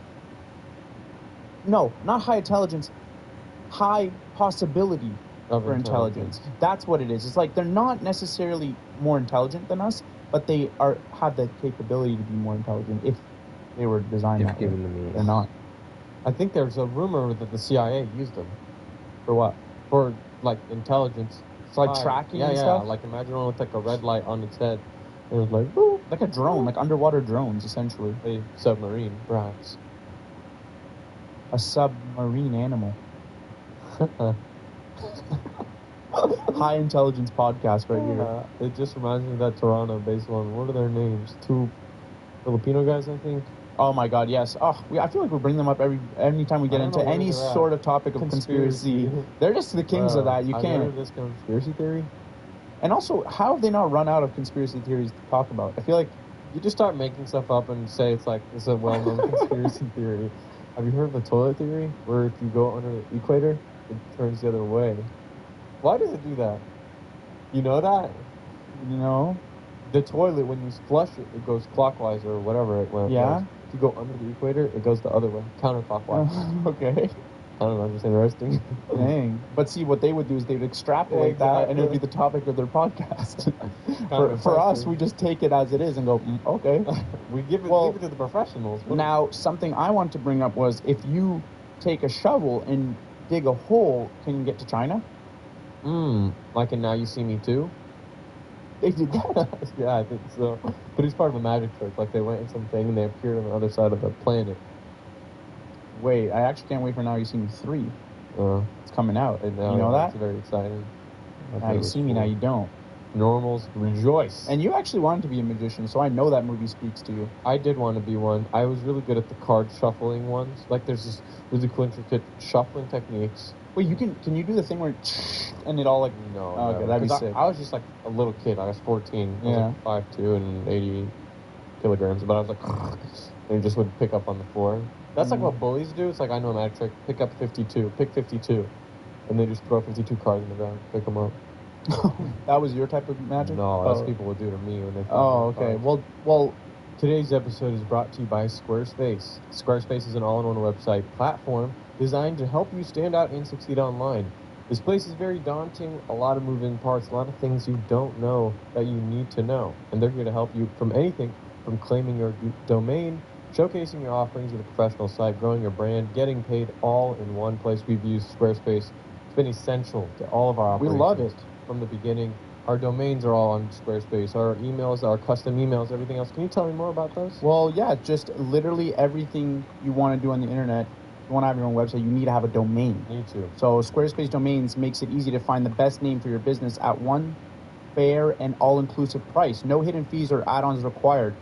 No, not high intelligence. High possibility for intelligence. That's what it is. It's like they're not necessarily more intelligent than us, but they have the capability to be more intelligent if they were designed that way. Given the means. They're not. I think there's a rumor that the CIA used them. For what? For, like, intelligence. It's like tracking and stuff? Yeah, like, imagine one with, like, a red light on its head. And it was like, boop. Like a drone, like underwater drones, essentially. A submarine, perhaps. A submarine animal. High intelligence podcast right here. It just reminds me of that Toronto-based one. What are their names? 2 Filipino guys, I think. Oh my God, yes. Oh, I feel like we bring them up any time we get into any sort of topic of conspiracy. They're just the kings of that. You can't. I've heard this conspiracy theory. And also, how have they not run out of conspiracy theories to talk about? I feel like you just start making stuff up and say it's a well-known conspiracy theory. Have you heard of the toilet theory, where if you go under the equator, it turns the other way? Why does it do that? You know that? You know? The toilet, when you flush it, it goes clockwise or whatever it went. Yeah? If you go under the equator, it goes the other way, counterclockwise. Okay. I don't know, just interesting. Dang. But see, what they would do is they would extrapolate that, and it would be the topic of their podcast. for us, we just take it as it is and go, okay. We leave it to the professionals. Now, something I want to bring up was, if you take a shovel and dig a hole, can you get to China? Like in Now You See Me Too? They did that? Yeah, I think so. But it's part of a magic trick. Like, they went in something and they appeared on the other side of the planet. Wait, I actually can't wait for Now You See Me 3. It's coming out. You know that? It's very exciting. Now You See Me, now you don't. Normals rejoice. And you actually wanted to be a magician, so I know that movie speaks to you. I did want to be one. I was really good at the card shuffling ones. Like, there's this really cool, intricate shuffling techniques. Wait, can you do the thing where and it all like... No. Oh, okay, that'd be sick. I was just like a little kid. I was 14. I was like 5'2" and 80 kilograms. But I was like... and just would pick up on the floor. That's like what bullies do. It's like, I know a magic trick. Pick up 52. Pick 52. And they just throw 52 cards in the ground. Pick them up. That was your type of magic? No, that's what people would do to me when they... Oh, okay. Well, today's episode is brought to you by Squarespace. Squarespace is an all-in-one website platform designed to help you stand out and succeed online. This place is very daunting, a lot of moving parts, a lot of things you don't know that you need to know. And they're here to help you from anything from claiming your domain, showcasing your offerings with a professional site, growing your brand, getting paid, all in one place. We've used Squarespace. It's been essential to all of our operations. We love it. From the beginning. Our domains are all on Squarespace. Our emails, our custom emails, everything else. Can you tell me more about those? Well, yeah, just literally everything you want to do on the internet. You want to have your own website, you need to have a domain. Need to. So Squarespace Domains makes it easy to find the best name for your business at one fair and all-inclusive price. No hidden fees or add-ons required.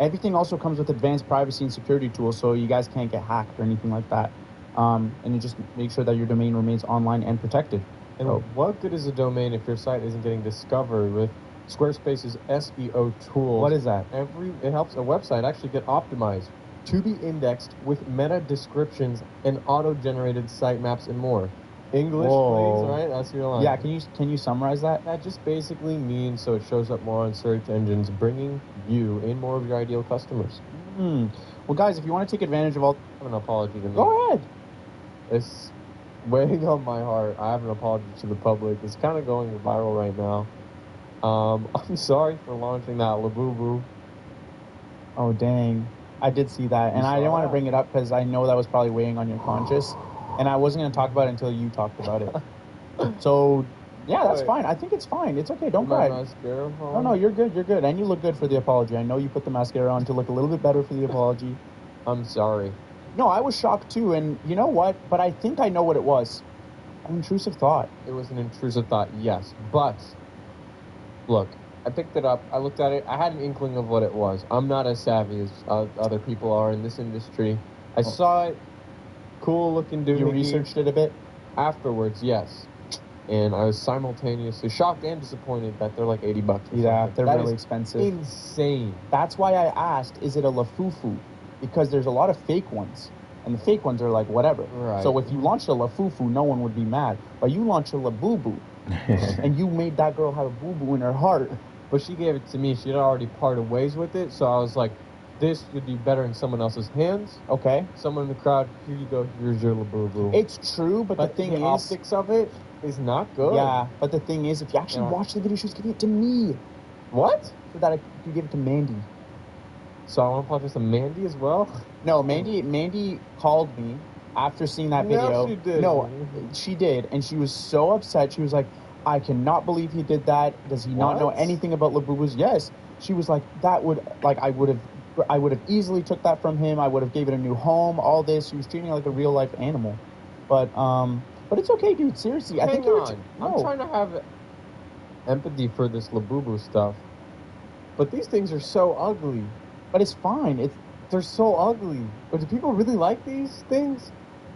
Everything also comes with advanced privacy and security tools, so you guys can't get hacked or anything like that. And you just make sure that your domain remains online and protected. And what good is a domain if your site isn't getting discovered with Squarespace's SEO tools? What is that? It helps a website actually get optimized to be indexed with meta descriptions and auto-generated sitemaps and more. English, please, right? That's your line. Yeah, can you summarize that? That just basically means so it shows up more on search engines, bringing you in more of your ideal customers. Well, guys, if you want to take advantage of all... I have an apology to me. Go ahead. It's weighing on my heart. I have an apology to the public. It's kind of going viral right now. I'm sorry for launching that Labubu. Oh, dang. I did see that, and I didn't want to bring it up because I know that was probably weighing on your conscience, and I wasn't going to talk about it until you talked about it. So, yeah, that's fine. I think it's fine. It's okay. Don't cry. Mascara on? No, you're good. You're good. And you look good for the apology. I know you put the mascara on to look a little bit better for the apology. I'm sorry. No, I was shocked too, and you know what? But I think I know what it was. An intrusive thought. It was an intrusive thought, yes. But, look, I picked it up. I looked at it. I had an inkling of what it was. I'm not as savvy as other people are in this industry. I saw it. Cool looking dude. You researched it a bit? Afterwards, yes. And I was simultaneously shocked and disappointed that they're like $80. Yeah, they're really expensive. Insane. That's why I asked, is it a Lafufu? Because there's a lot of fake ones. And the fake ones are like whatever. Right. So if you launched a Lafufu, no one would be mad. But you launch a Labubu, and you made that girl have a boo-boo in her heart. But she gave it to me. She had already parted ways with it. So I was like, this would be better in someone else's hands. Okay. Someone in the crowd, here you go, here's your Labubu. It's true, but the thing is... optics of it is not good. Yeah, but the thing is, if you actually watch the video, she was giving it to me. What? So that you give it to Mandy. So I want to apologize to Mandy as well? No, Mandy called me after seeing that video. No, she did. No, she did, and she was so upset. She was like, I cannot believe he did that. Does he not know anything about Labubus? Yes. She was like, that would, like, I would have easily took that from him. I would have gave it a new home, all this. She was treating it like a real life animal. But it's okay, dude. Seriously. Hang I think on. I'm trying to have empathy for this Labubu stuff. But these things are so ugly. But it's fine. They're so ugly. But do people really like these things?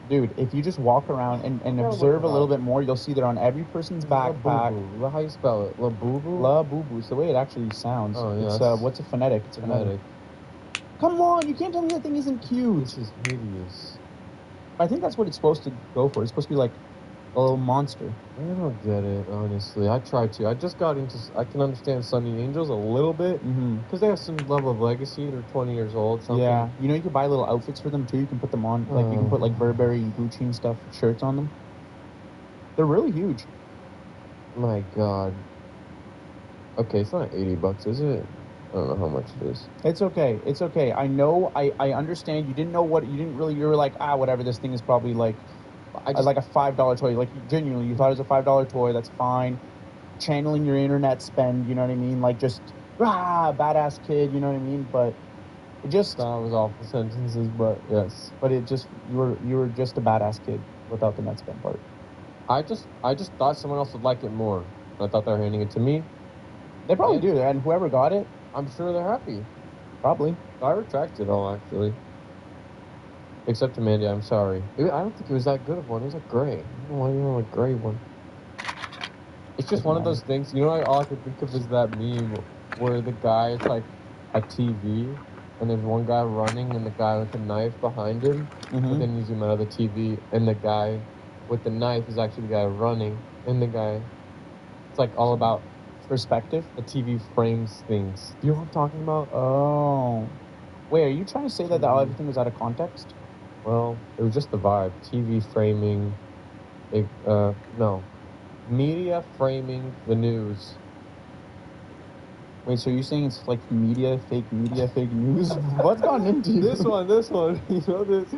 Dude, if you just walk around and observe a little bit more, you'll see they're on every person's backpack. Labubu. How you spell it? Labubu? Labubu. It's the way it actually sounds. Oh, yeah. It's, what's a phonetic? It's a phonetic. Come on, you can't tell me that thing isn't cute. This is hideous. I think that's what it's supposed to go for. It's supposed to be like a little monster. I don't get it, honestly. I try to. I just got into... I can understand Sunny Angels a little bit. Because they have some level of legacy. They're 20 years old. Something. Yeah. You know, you can buy little outfits for them, too. You can put them on. Like, you can put, like, Burberry and Gucci and stuff, shirts on them. They're really huge. My God. Okay, it's not $80, is it? I don't know how much it is. It's okay. It's okay. I know. I understand. You didn't know what... You didn't really... You were like, whatever. This thing is probably, like... like a $5 toy. Like, genuinely, you thought it was a $5 toy. That's fine. Channeling your internet spend, you know what I mean? Like, just, badass kid, you know what I mean? But it just... That was awful sentences, but yes. But it just... You were just a badass kid without the net spend part. I just thought someone else would like it more. I thought they were handing it to me. They probably do. And whoever got it... I'm sure they're happy. Probably. I retracted it all, actually. Except to Mandy, I'm sorry. I don't think it was that good of one. It was a gray. I don't know why you want a gray one. It's just one of those things. You know, all I could think of is that meme where the guy, it's like a TV, and there's one guy running, and the guy with the knife behind him, and then you zoom out of the TV, and the guy with the knife is actually the guy running, and the guy... It's like all about... Perspective? The TV frames things. You know what I'm talking about? Oh. Wait, are you trying to say that everything was out of context? Well, it was just the vibe. TV framing, no. Media framing the news. Wait, so you're saying it's like fake media, fake news? What's gone into you? This one. You know this?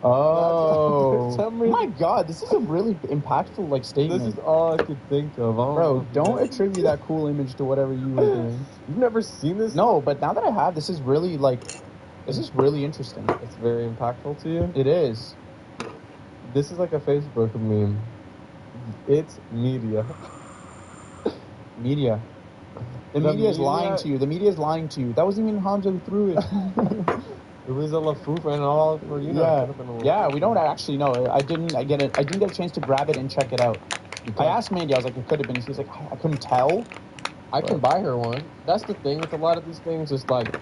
Oh. My God, this is a really impactful, like, statement. This is all I could think of. Bro, don't attribute that cool image to whatever you were doing. You've never seen this? No, but now that I have, this is really, like... This is really interesting. It's very impactful to you? It is. This is like a Facebook meme. It's media. Media. The media is lying to you. The media is lying to you. That wasn't even Hamza who threw it. It was a Lafouf and all for you know. Yeah, we don't actually know. I didn't get a chance to grab it and check it out. I asked Mandy. I was like, it could have been. She was like, I couldn't tell. I can buy her one. That's the thing with a lot of these things. It's like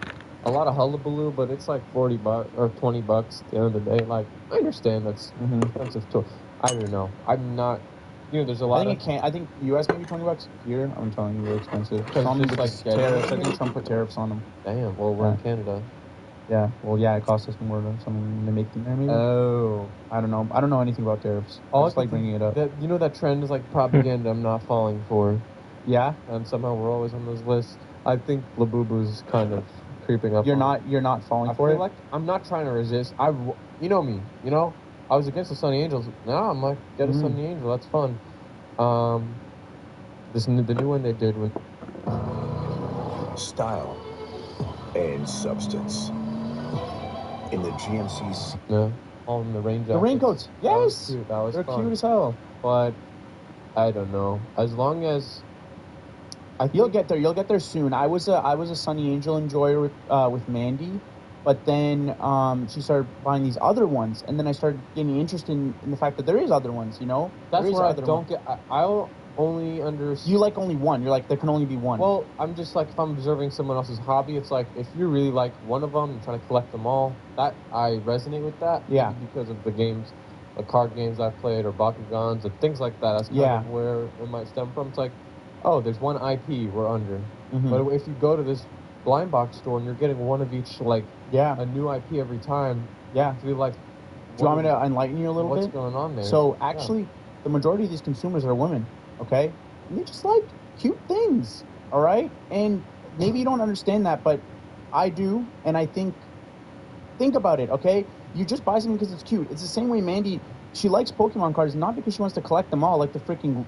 a lot of hullabaloo, but it's like $40 or $20 at the end of the day. Like I understand that's expensive too. I don't know. I'm not. You know, there's a lot. I think US maybe $20 here. I'm telling you, they're expensive. Because Trump just like tariffs. I think Trump put tariffs on them. Damn. Well, we're in Canada. Yeah. Well, yeah. It costs us more than something to make them there. Maybe. Oh. I don't know. I don't know anything about tariffs. I just like bringing it up. You know that trend is like propaganda. I'm not falling for. Yeah. And somehow we're always on those lists. I think Labubu's kind of creeping up. You're not falling for it. Like I'm not trying to resist. You know me. You know. I was against the Sunny Angels. Now I'm like, get a Sunny Angel. That's fun. The new one they did with style and substance in the GMC's. Yeah, all in the rain jackets. The raincoats, yes, that was they're fun. cute as hell. But I don't know. As long as you'll get there. You'll get there soon. I was a Sunny Angel enjoyer with Mandy, but then she started buying these other ones, and then I started getting interested in the fact that there is other ones. You know, that's where I don't get. I'll only understand. You like only one. You're like there can only be one. Well, I'm just like if I'm observing someone else's hobby, it's like if you really like one of them and trying to collect them all, that I resonate with that. Yeah. Because of the games, the card games I've played or Bakugans and things like that. That's kind of where it might stem from. It's like, oh, there's one IP we're under. But if you go to this blind box store and you're getting one of each, like a new IP every time. Yeah. To be like, do you want me to enlighten you a little bit? What's going on there? So actually, the majority of these consumers are women. Okay, and they just like cute things. All right, and maybe you don't understand that, but I do, and I think about it. Okay, you just buy something because it's cute. It's the same way Mandy. She likes Pokemon cards not because she wants to collect them all, like the freaking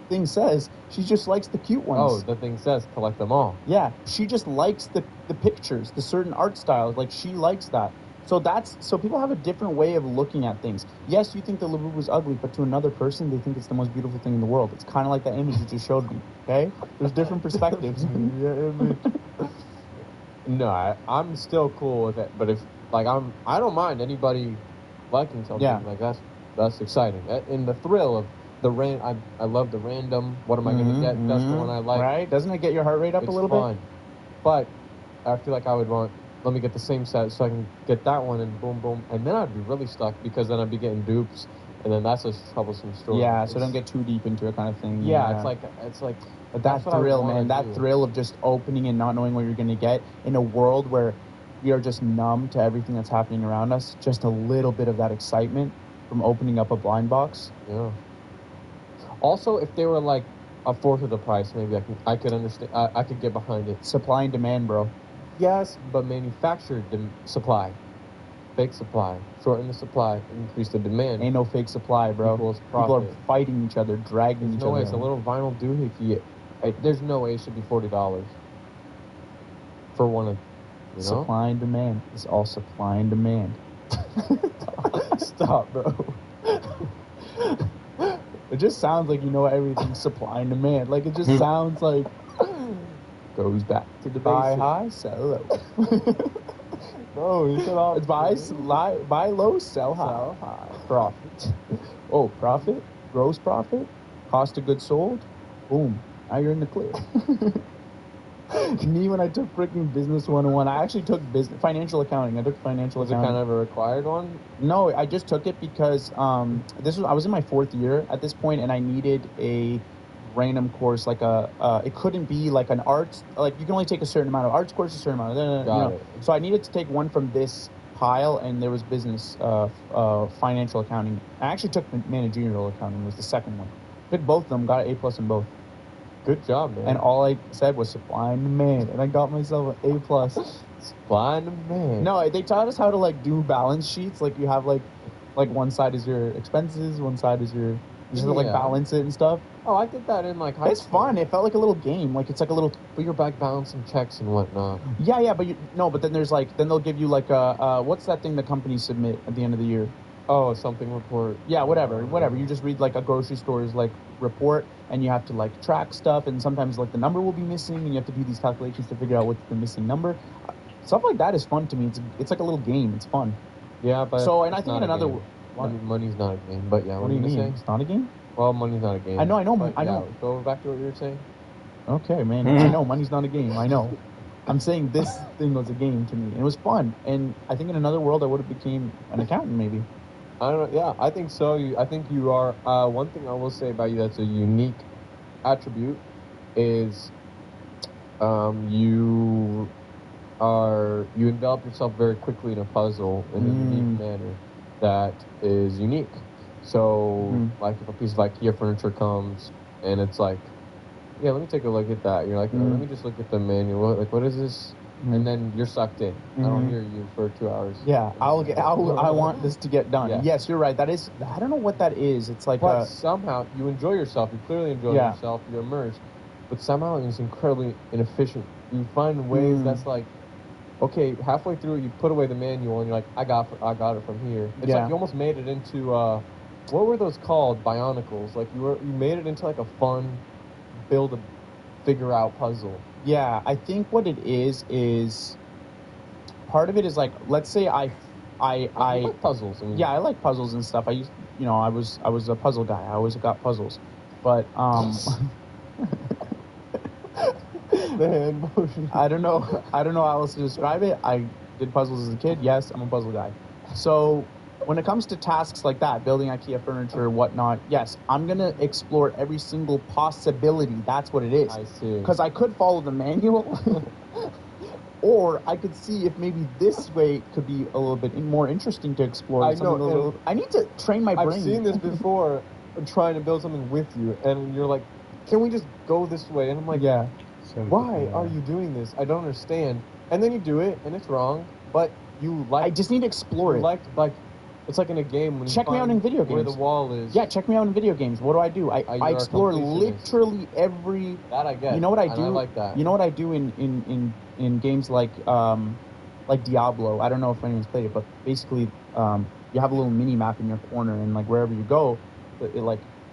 thing says. She just likes the cute ones. Oh, the thing says collect them all. Yeah, she just likes the pictures, the certain art styles. Like she likes that. So people have a different way of looking at things. Yes, you think the Labubu is ugly, but to another person, they think it's the most beautiful thing in the world. It's kind of like that image you just showed me. Okay, there's different perspectives. No, I'm still cool with it. But if I don't mind anybody liking something. Yeah. Like that's exciting. And the thrill of the I love the random. What am I going to get? That's the one I like. Right? Doesn't it get your heart rate up a little bit? But I feel like I would want. Let me get the same set so I can get that one and boom, boom. And then I'd be really stuck because then I'd be getting dupes. And then that's a troublesome story. Yeah, so don't get too deep into it kind of thing. Yeah, it's like. But that thrill, man, that thrill of just opening and not knowing what you're going to get in a world where we are just numb to everything that's happening around us. Just a little bit of that excitement from opening up a blind box. Yeah. Also, if they were like a fourth of the price, maybe I could understand. I could get behind it. Supply and demand, bro. Yes, but manufactured supply. Fake supply. Shorten the supply, increase the demand. Ain't no fake supply, bro. Equals profit. People are fighting each other, dragging each other. No way, it's a little vinyl doohickey. There's no way it should be $40 for one of, you know? Supply and demand. It's all supply and demand. Stop, bro. It just sounds like you know everything's supply and demand. Like, it just sounds like goes back to the buy high, sell low. No, you said all. It's buy low, sell high. Profit. Oh, profit, gross profit, cost of goods sold. Boom. Now you're in the clear. Me, when I took freaking Business 101, I actually took financial accounting. I took financial accounting. Was it kind of a required one? No, I just took it because I was in my 4th year at this point, and I needed a random course, like it couldn't be like an arts, like you can only take a certain amount of arts course, a certain amount of, Got it. So I needed to take one from this pile, and there was business, financial accounting. I actually took managerial accounting, was the second one. Took both of them, got an A+ in both. Good job, man. And all I said was supply and demand, and I got myself an A+. Supply and demand. No, they taught us how to like do balance sheets. Like you have like one side is your expenses, one side is your, you just have to like balance it and stuff. Oh, I did that in like high It's school. fun. It felt like a little game. Like it's like a little. But you're back balancing checks and whatnot. Yeah, but but then there's like, then they'll give you like what's that thing the companies submit at the end of the year? Oh, something report. Yeah, whatever. You just read like a grocery store's like report, and you have to like track stuff, and sometimes like the number will be missing, and you have to do these calculations to figure out what's the missing number. Stuff like that is fun to me. It's like a little game. It's fun. Yeah, but so and I think not in a another. game. I mean, money's not a game, but yeah. What do you mean? Say? It's not a game. Well, money's not a game. I know. But, I know. Yeah, go back to what you were saying. Okay, man. I know money's not a game. I know. I'm saying this thing was a game to me. And it was fun. And I think in another world I would have became an accountant maybe. I don't know. Yeah, I think so. I think you are. One thing I will say about you that's a unique attribute is you envelop yourself very quickly in a puzzle in a unique manner that is unique. So, like if a piece of IKEA furniture comes and it's like, yeah, let me take a look at that. You're like, let me just look at the manual. Like, what is this? And then you're sucked in. I don't hear you for 2 hours. Yeah, I want this to get done. Yeah. Yes, you're right. That is, I don't know what that is. It's like, but somehow you enjoy yourself. You clearly enjoy yourself. You're immersed. But somehow it's incredibly inefficient. You find ways that's like, okay, halfway through you put away the manual and you're like, I got it from here. It's like you almost made it into what were those called? Bionicles. Like you made it into like a fun figure out puzzle. Yeah, I think what it is part of it is like, let's say I like puzzles. I mean, yeah, I like puzzles and stuff. I was a puzzle guy. I always got puzzles, but the hand motion. I don't know how else to describe it. I did puzzles as a kid. Yes, I'm a puzzle guy. So when it comes to tasks like that, building IKEA furniture, whatnot, yes, I'm going to explore every single possibility. That's what it is. I see. Because I could follow the manual, or I could see if maybe this way could be a little bit more interesting to explore. I know. I need to train my brain. I've seen this before, trying to build something with you, and you're like, can we just go this way? And I'm like, yeah. Why are you doing this? I don't understand. And then you do it, and it's wrong, but you like... I just need to explore it. Like, it's like in a game when check me out in video games. Where the wall is. Yeah, check me out in video games. What do? I explore literally every... That I get. You know what I do? I like that. You know what I do in games like Diablo? I don't know if anyone's played it, but basically you have a little mini map in your corner, and like wherever you go,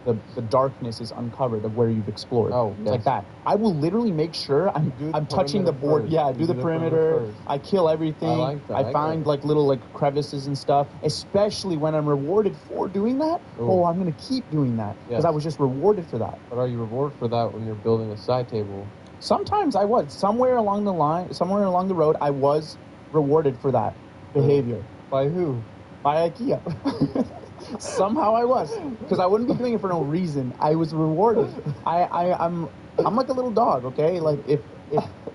the darkness is uncovered of where you've explored. Oh, yes. Like that. I will literally make sure I'm touching the board. First. Yeah, do the perimeter. I kill everything. I like that. I find like little like crevices and stuff. Especially when I'm rewarded for doing that. Ooh. Oh, I'm gonna keep doing that because I was just rewarded for that. But are you rewarded for that when you're building a side table? Sometimes I was. Somewhere along the road, I was rewarded for that behavior. By who? By IKEA. Somehow I was, because I wouldn't be doing it for no reason. I was rewarded. I'm like a little dog, okay? Like if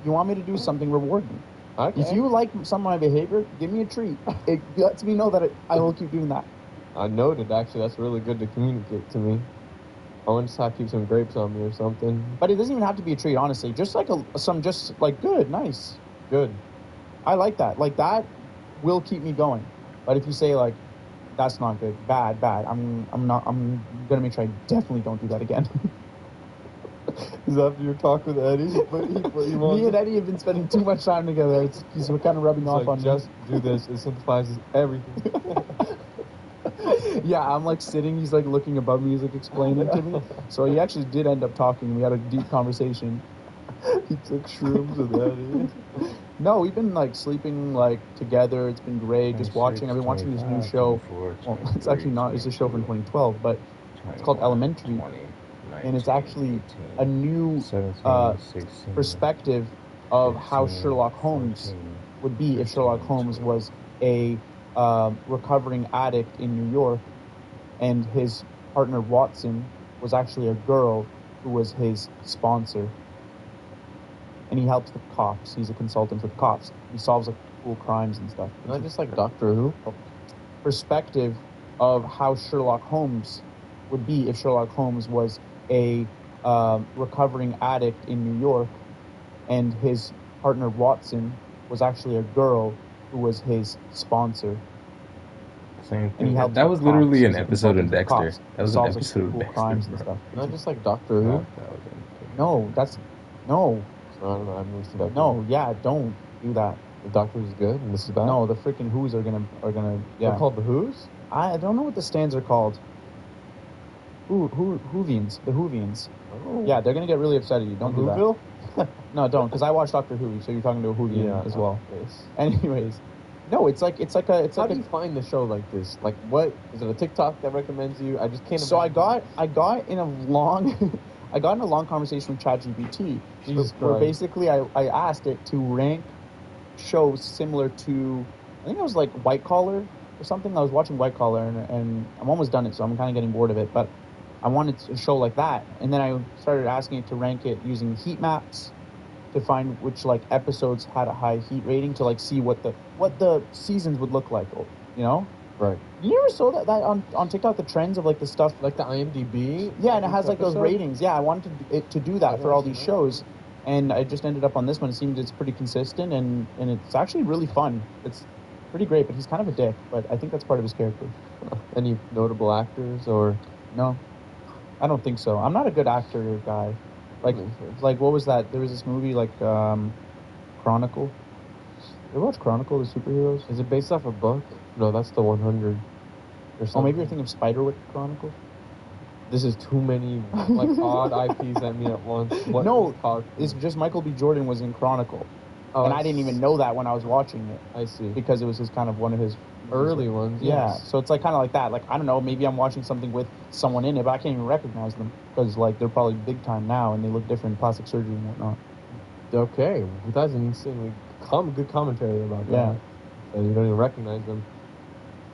you want me to do something, reward me. Okay. If you like some of my behavior, give me a treat. It lets me know that I will keep doing that. I noted, actually. That's really good to communicate to me. I want to keep some grapes on me or something. But it doesn't even have to be a treat, honestly. Just like good, nice. Good. I like that. Like that will keep me going. But if you say like, that's not good, bad, I'm gonna make sure I definitely don't do that again. Is that after your talk with Eddie? Me and Eddie have been spending too much time together. He's kind of rubbing off on me. Just do this. It simplifies everything. Yeah, I'm like sitting. He's like looking above me. He's like explaining to me. So he actually did end up talking. We had a deep conversation. He took shrooms with Eddie. No, we've been like sleeping like together. It's been great. Just watching. I've been watching this new show. Well, it's actually not. It's a show from 2012, but it's called Elementary, and it's actually a new perspective of how Sherlock Holmes would be if Sherlock Holmes was a recovering addict in New York, and his partner Watson was actually a girl who was his sponsor. And he helps the cops. He's a consultant for the cops. He solves like cool crimes and stuff. Not just like Doctor Who. Perspective of how Sherlock Holmes would be if Sherlock Holmes was a recovering addict in New York, and his partner Watson was actually a girl who was his sponsor. Same thing. That was literally an episode in Dexter. That was an episode of Dexter. Crimes and stuff. Not just like Doctor Who. No, no. I don't know. I've moved to that. No, yeah, don't do that. The Doctor is good, and this is bad. No, the freaking Who's are gonna. Yeah. They're called the Who's. I don't know what the stands are called. Whovians, the Whovians. Oh. Yeah, they're gonna get really upset at you. Don't do Whoville? that. No, don't, because I watch Doctor Who, so you're talking to a Whovian as well. Yes. Anyways, no, How do you find the show like this? Like, what is it? A TikTok that recommends you? I just can't. So imagine. I got in a long conversation with ChatGPT, Jesus where Christ. basically I asked it to rank shows similar to, I think it was like White Collar or something. I was watching White Collar and I'm almost done it, so I'm kind of getting bored of it. But I wanted a show like that, and then I started asking it to rank it using heat maps to find which like episodes had a high heat rating to like see what the seasons would look like, you know? Right. You ever saw that on TikTok, the trends of like the stuff like the IMDb? Yeah, and it has like those ratings. Yeah, I wanted it to do that for all these shows, and I just ended up on this one. It seems it's pretty consistent, and it's actually really fun. It's pretty great, but he's kind of a dick. But I think that's part of his character. Any notable actors or no? I don't think so. I'm not a good actor guy. Like what was that? There was this movie like Chronicle. You ever watch Chronicle, the superheroes? Is it based off a book? No, that's the 100. Oh, maybe you're thinking of Spiderwick Chronicle. This is too many like odd IPs at me at once. No, it's just Michael B. Jordan was in Chronicle, and I didn't even know that when I was watching it. I see. Because it was his kind of one of his early ones. Yeah, yes. So it's like kind of like that. Like I don't know, maybe I'm watching something with someone in it, but I can't even recognize them because like they're probably big time now and they look different, plastic surgery and whatnot. Okay, that's an insanely good commentary about that. Yeah. And you don't even recognize them.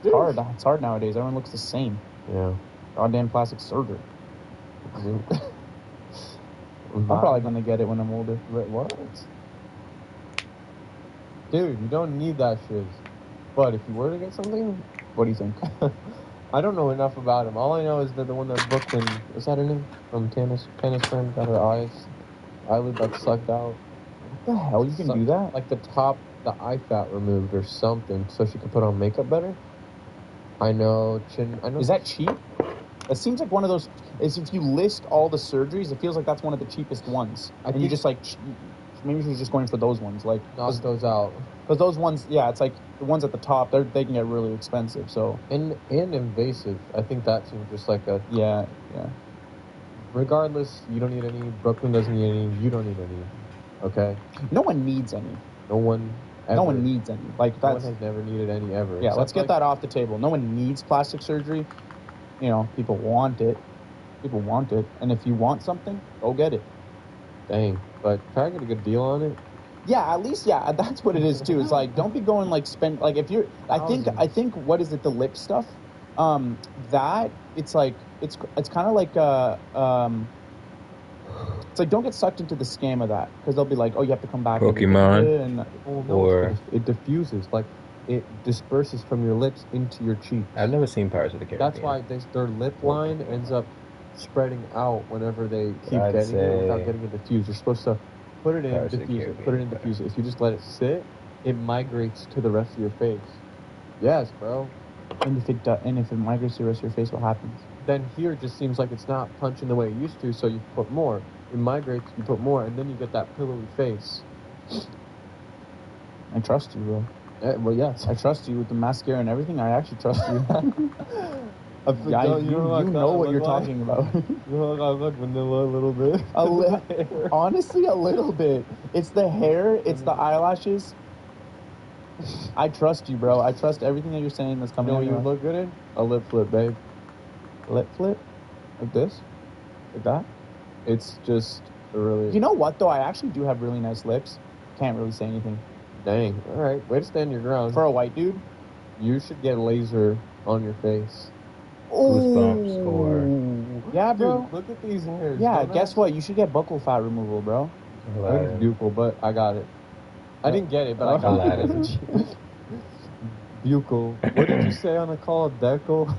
It's hard. It's hard nowadays. Everyone looks the same. Yeah. Goddamn plastic surgery. I'm probably gonna get it when I'm older. Wait, what? Dude, you don't need that shit. But if you were to get something, what do you think? I don't know enough about him. All I know is that the one that Brooklyn, is that her name? From Tennis Friend, got her eyelid like sucked out. What the hell? You can do that? Like the eye fat removed or something, so she could put on makeup better. I know. Is that cheap? It seems like one of those. Is if you list all the surgeries, it feels like that's one of the cheapest ones. And you just like, maybe she's just going for those ones, like knock those out. Because those ones, yeah, it's like the ones at the top. They can get really expensive. So and invasive. I think that seems just like a yeah. Regardless, you don't need any. Brooklyn doesn't need any. You don't need any. Okay. No one needs any. No one. Ever. No one needs any. Like no one has never needed any ever. Yeah, let's get that off the table. No one needs plastic surgery. You know, people want it. People want it, and if you want something, go get it. Dang, but try to get a good deal on it. Yeah, at least that's what it is too. It's like don't be going like spend like if you're. I think what is it? The lip stuff. That it's like it's kind of like it's like don't get sucked into the scam of that because they'll be like, oh, you have to come back. Pokemon, or it diffuses like. It disperses from your lips into your cheek. I've never seen Pirates of the Caribbean. That's why their lip line ends up spreading out whenever they keep getting it without getting it diffused. You're supposed to put it in, diffuse it, put it in, diffuse it. If you just let it sit, it migrates to the rest of your face. Yes, bro. And if it migrates to the rest of your face, what happens? Then here it just seems like it's not punching the way it used to, so you put more. It migrates, you put more, and then you get that pillowy face. I trust you, bro. Well, yes. I trust you with the mascara and everything. I actually trust you. You know what you're talking about. You know, I look vanilla a little bit. Honestly, a little bit. It's the hair. It's the eyelashes. I trust you, bro. I trust everything that you're saying that's coming out. You know what you look good in? A lip flip, babe. Lip flip? Like this? Like that? It's just really... You know what, though? I actually do have really nice lips. Can't really say anything. Dang. All right. Way to stand your ground. For a white dude? You should get laser on your face. Goosebumps or... Yeah, bro. Dude, look at these hairs. Yeah, guess what? You should get buccal fat removal, bro. I think it's buccal, but I got it. I didn't get it, but I got it. Buccal. What did you say on the call? Decal?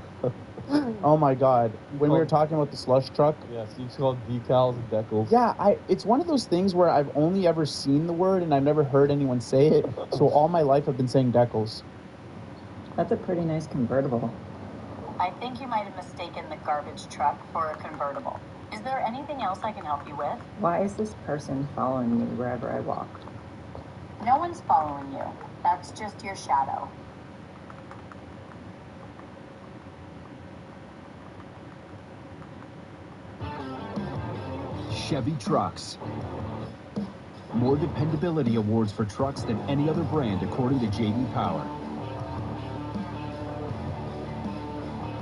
Oh my god. When we were talking about the slush truck. Yes, you called decals and decals. Yeah, it's one of those things where I've only ever seen the word and I've never heard anyone say it. So all my life I've been saying decals. That's a pretty nice convertible. I think you might have mistaken the garbage truck for a convertible. Is there anything else I can help you with? Why is this person following me wherever I walk? No one's following you. That's just your shadow. Chevy trucks. More dependability awards for trucks than any other brand, according to J.D. Power.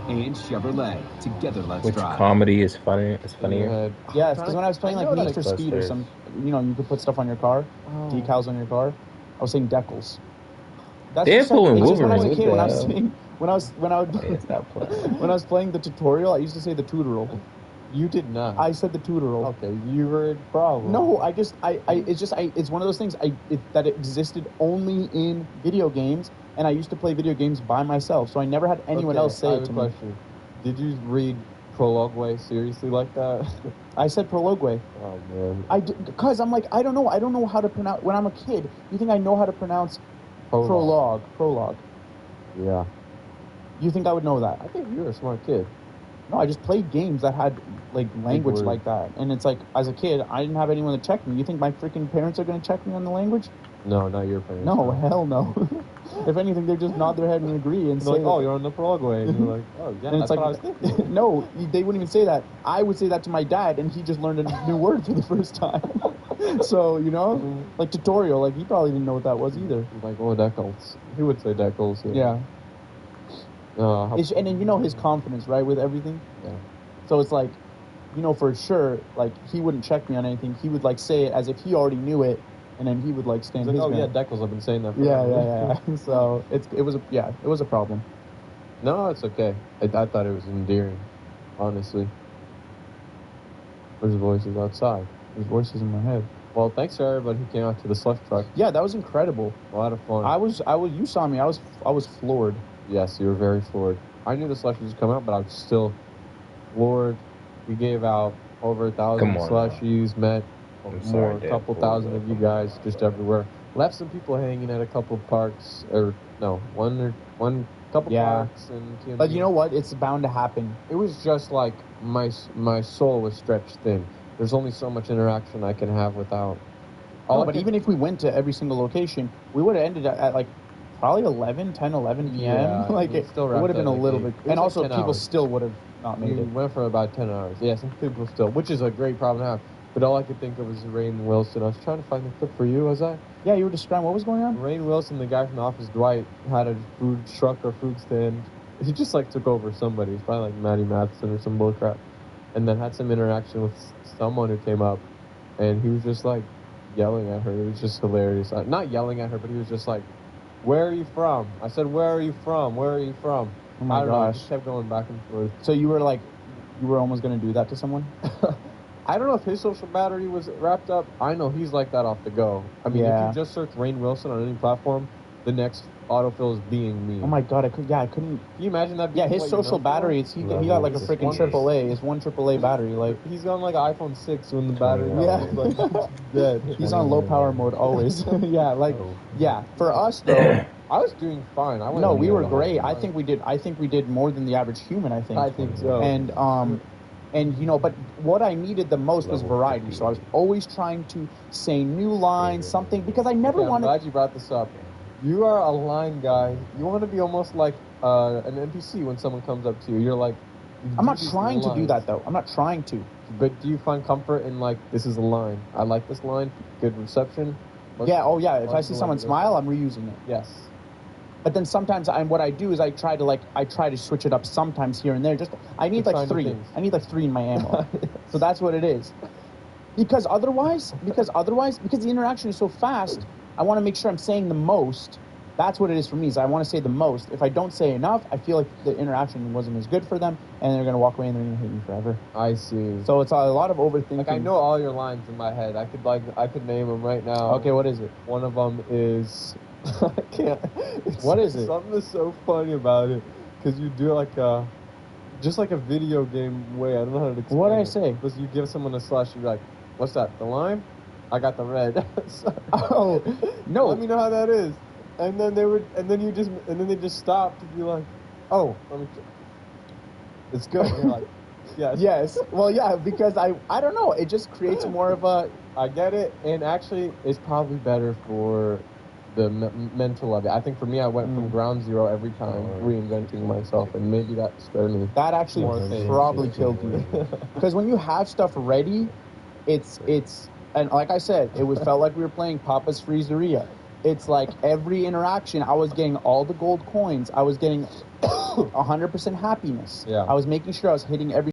And Chevrolet. Together, let's Which drive. comedy is funny? Is funnier? Yeah, because when I was playing like Need for Speed or some, you know, you could put stuff on your car, decals on your car. I was saying decals. That's just Deadpool and it's just when I was a Wolverine. kid. When I was Yeah. saying, when I was playing the tutorial, I used to say the tutorial. You did not. I said the tutorial. Okay, you were in problem. No, it's one of those things that existed only in video games, and I used to play video games by myself, so I never had anyone else say I it have to a me. question. Did you read Prologue Way seriously like that? I said Prologue Way. Oh man. Because I'm like, I don't know how to pronounce. When I'm a kid, you think I know how to pronounce prologue? Yeah. You think I would know that? I think you're a smart kid. No, I just played games that had like language word. like that, and it's like, as a kid, I didn't have anyone to check me. You think my freaking parents are gonna check me on the language? No, not your parents. No, hell no. If anything, they just nod their head and agree and They're say, like, "Oh, you're on the Prologue Way," and you're like, "Oh, yeah, and that's it's what I was thinking." No, they wouldn't even say that. I would say that to my dad, and he just learned a new word for the first time. So, you know, like tutorial, like he probably didn't know what that was either. Like, oh, decals. He would say decals. Yeah. And then, you know, his confidence, right, with everything. Yeah. So it's like, you know, for sure, like, he wouldn't check me on anything. He would like say it as if he already knew it, and then he would like stand He's his like, oh ground. yeah, decals. I've been saying that. Yeah. So it was a problem. No, it's okay. I thought it was endearing, honestly. There's voices outside. There's voices in my head. Well, thanks to everybody who came out to the slush truck. Yeah, that was incredible. A lot of fun. You saw me. I was floored. Yes, you were very floored. I knew the slushies would come out, but I was still floored. We gave out over 1,000 Come on slushies, met sorry, a couple Deadpool, thousand of you guys just everywhere. Left some people hanging at a couple parks, one couple parks and TMZ. But you know what? It's bound to happen. It was just like my soul was stretched thin. There's only so much interaction I can have without. But even if we went to every single location, we would have ended at like probably 11 p.m. Yeah, like it would have been a little bit. And also, people still would have not made We it. went for about 10 hours. Yeah, some people still, which is a great problem to have. But all I could think of was Rainn Wilson. I was trying to find the clip for you, was I? Yeah, you were describing what was going on? Rainn Wilson, the guy from The Office, Dwight, had a food truck or food stand. He just like took over somebody. It's probably like Maddie Matheson or some bullcrap. And then had some interaction with someone who came up. And he was just like yelling at her. It was just hilarious. Not yelling at her, but he was just like, "Where are you from?" I said, "Where are you from? Where are you from?" Oh my I don't know. I gosh. just kept going back and forth. So you were almost going to do that to someone? I don't know if his social battery was wrapped up. I know he's like that off the go. I mean, Yeah. if you just search Rainn Wilson on any platform, the next autofill is being me. Oh my god, I couldn't. Can you imagine that? Yeah, his social battery, he got like a freaking AAA. It's one AAA battery. Like he's on like an iPhone 6 when the battery Yeah. is like dead. He's on low power mode always. Yeah, for us though, I was doing fine. We were great. I think we did more than the average human. I think so. And you know, but what I needed the most was variety. So I was always trying to say new lines, something, because I never I'm wanted. glad you brought this up. You are a line guy. You want to be almost like an NPC when someone comes up to you. You're like, I'm not trying to do that though. I'm not trying to. But do you find comfort in like, this is a line? I like this line. Good reception. If I see someone smile, I'm reusing it. Yes. But then sometimes what I do is I try to switch it up sometimes here and there. I need like three. I need like 3 in my ammo. So that's what it is. Because otherwise, because the interaction is so fast, I want to make sure I'm saying the most. That's what it is for me. Is I want to say the most. If I don't say enough, I feel like the interaction wasn't as good for them, and they're gonna walk away and they're gonna hate me forever. I see. So it's a lot of overthinking. Like I know all your lines in my head. I could name them right now. Okay, what is it? One of them is. I can't. What is it? Something is so funny about it because you do it like just like a video game way. I don't know how to explain. What did I it. say? Because you give someone a slash, you're like, "What's that? The lime? I got the red." Oh no! Let me know how that is. And then they just stopped to be like, "Oh, let me." It's good. You're like, yes. Yes. Well, yeah, because I don't know. It just creates more of a. I get it, and actually, it's probably better for the mental of it. I think for me, I went from ground zero every time, reinventing myself, and maybe that spared me. That actually probably killed you. Because when you have stuff ready, it's and like I said, it was felt like we were playing Papa's Freezeria. It's like every interaction, I was getting all the gold coins. I was getting 100% happiness. Yeah. I was making sure I was hitting every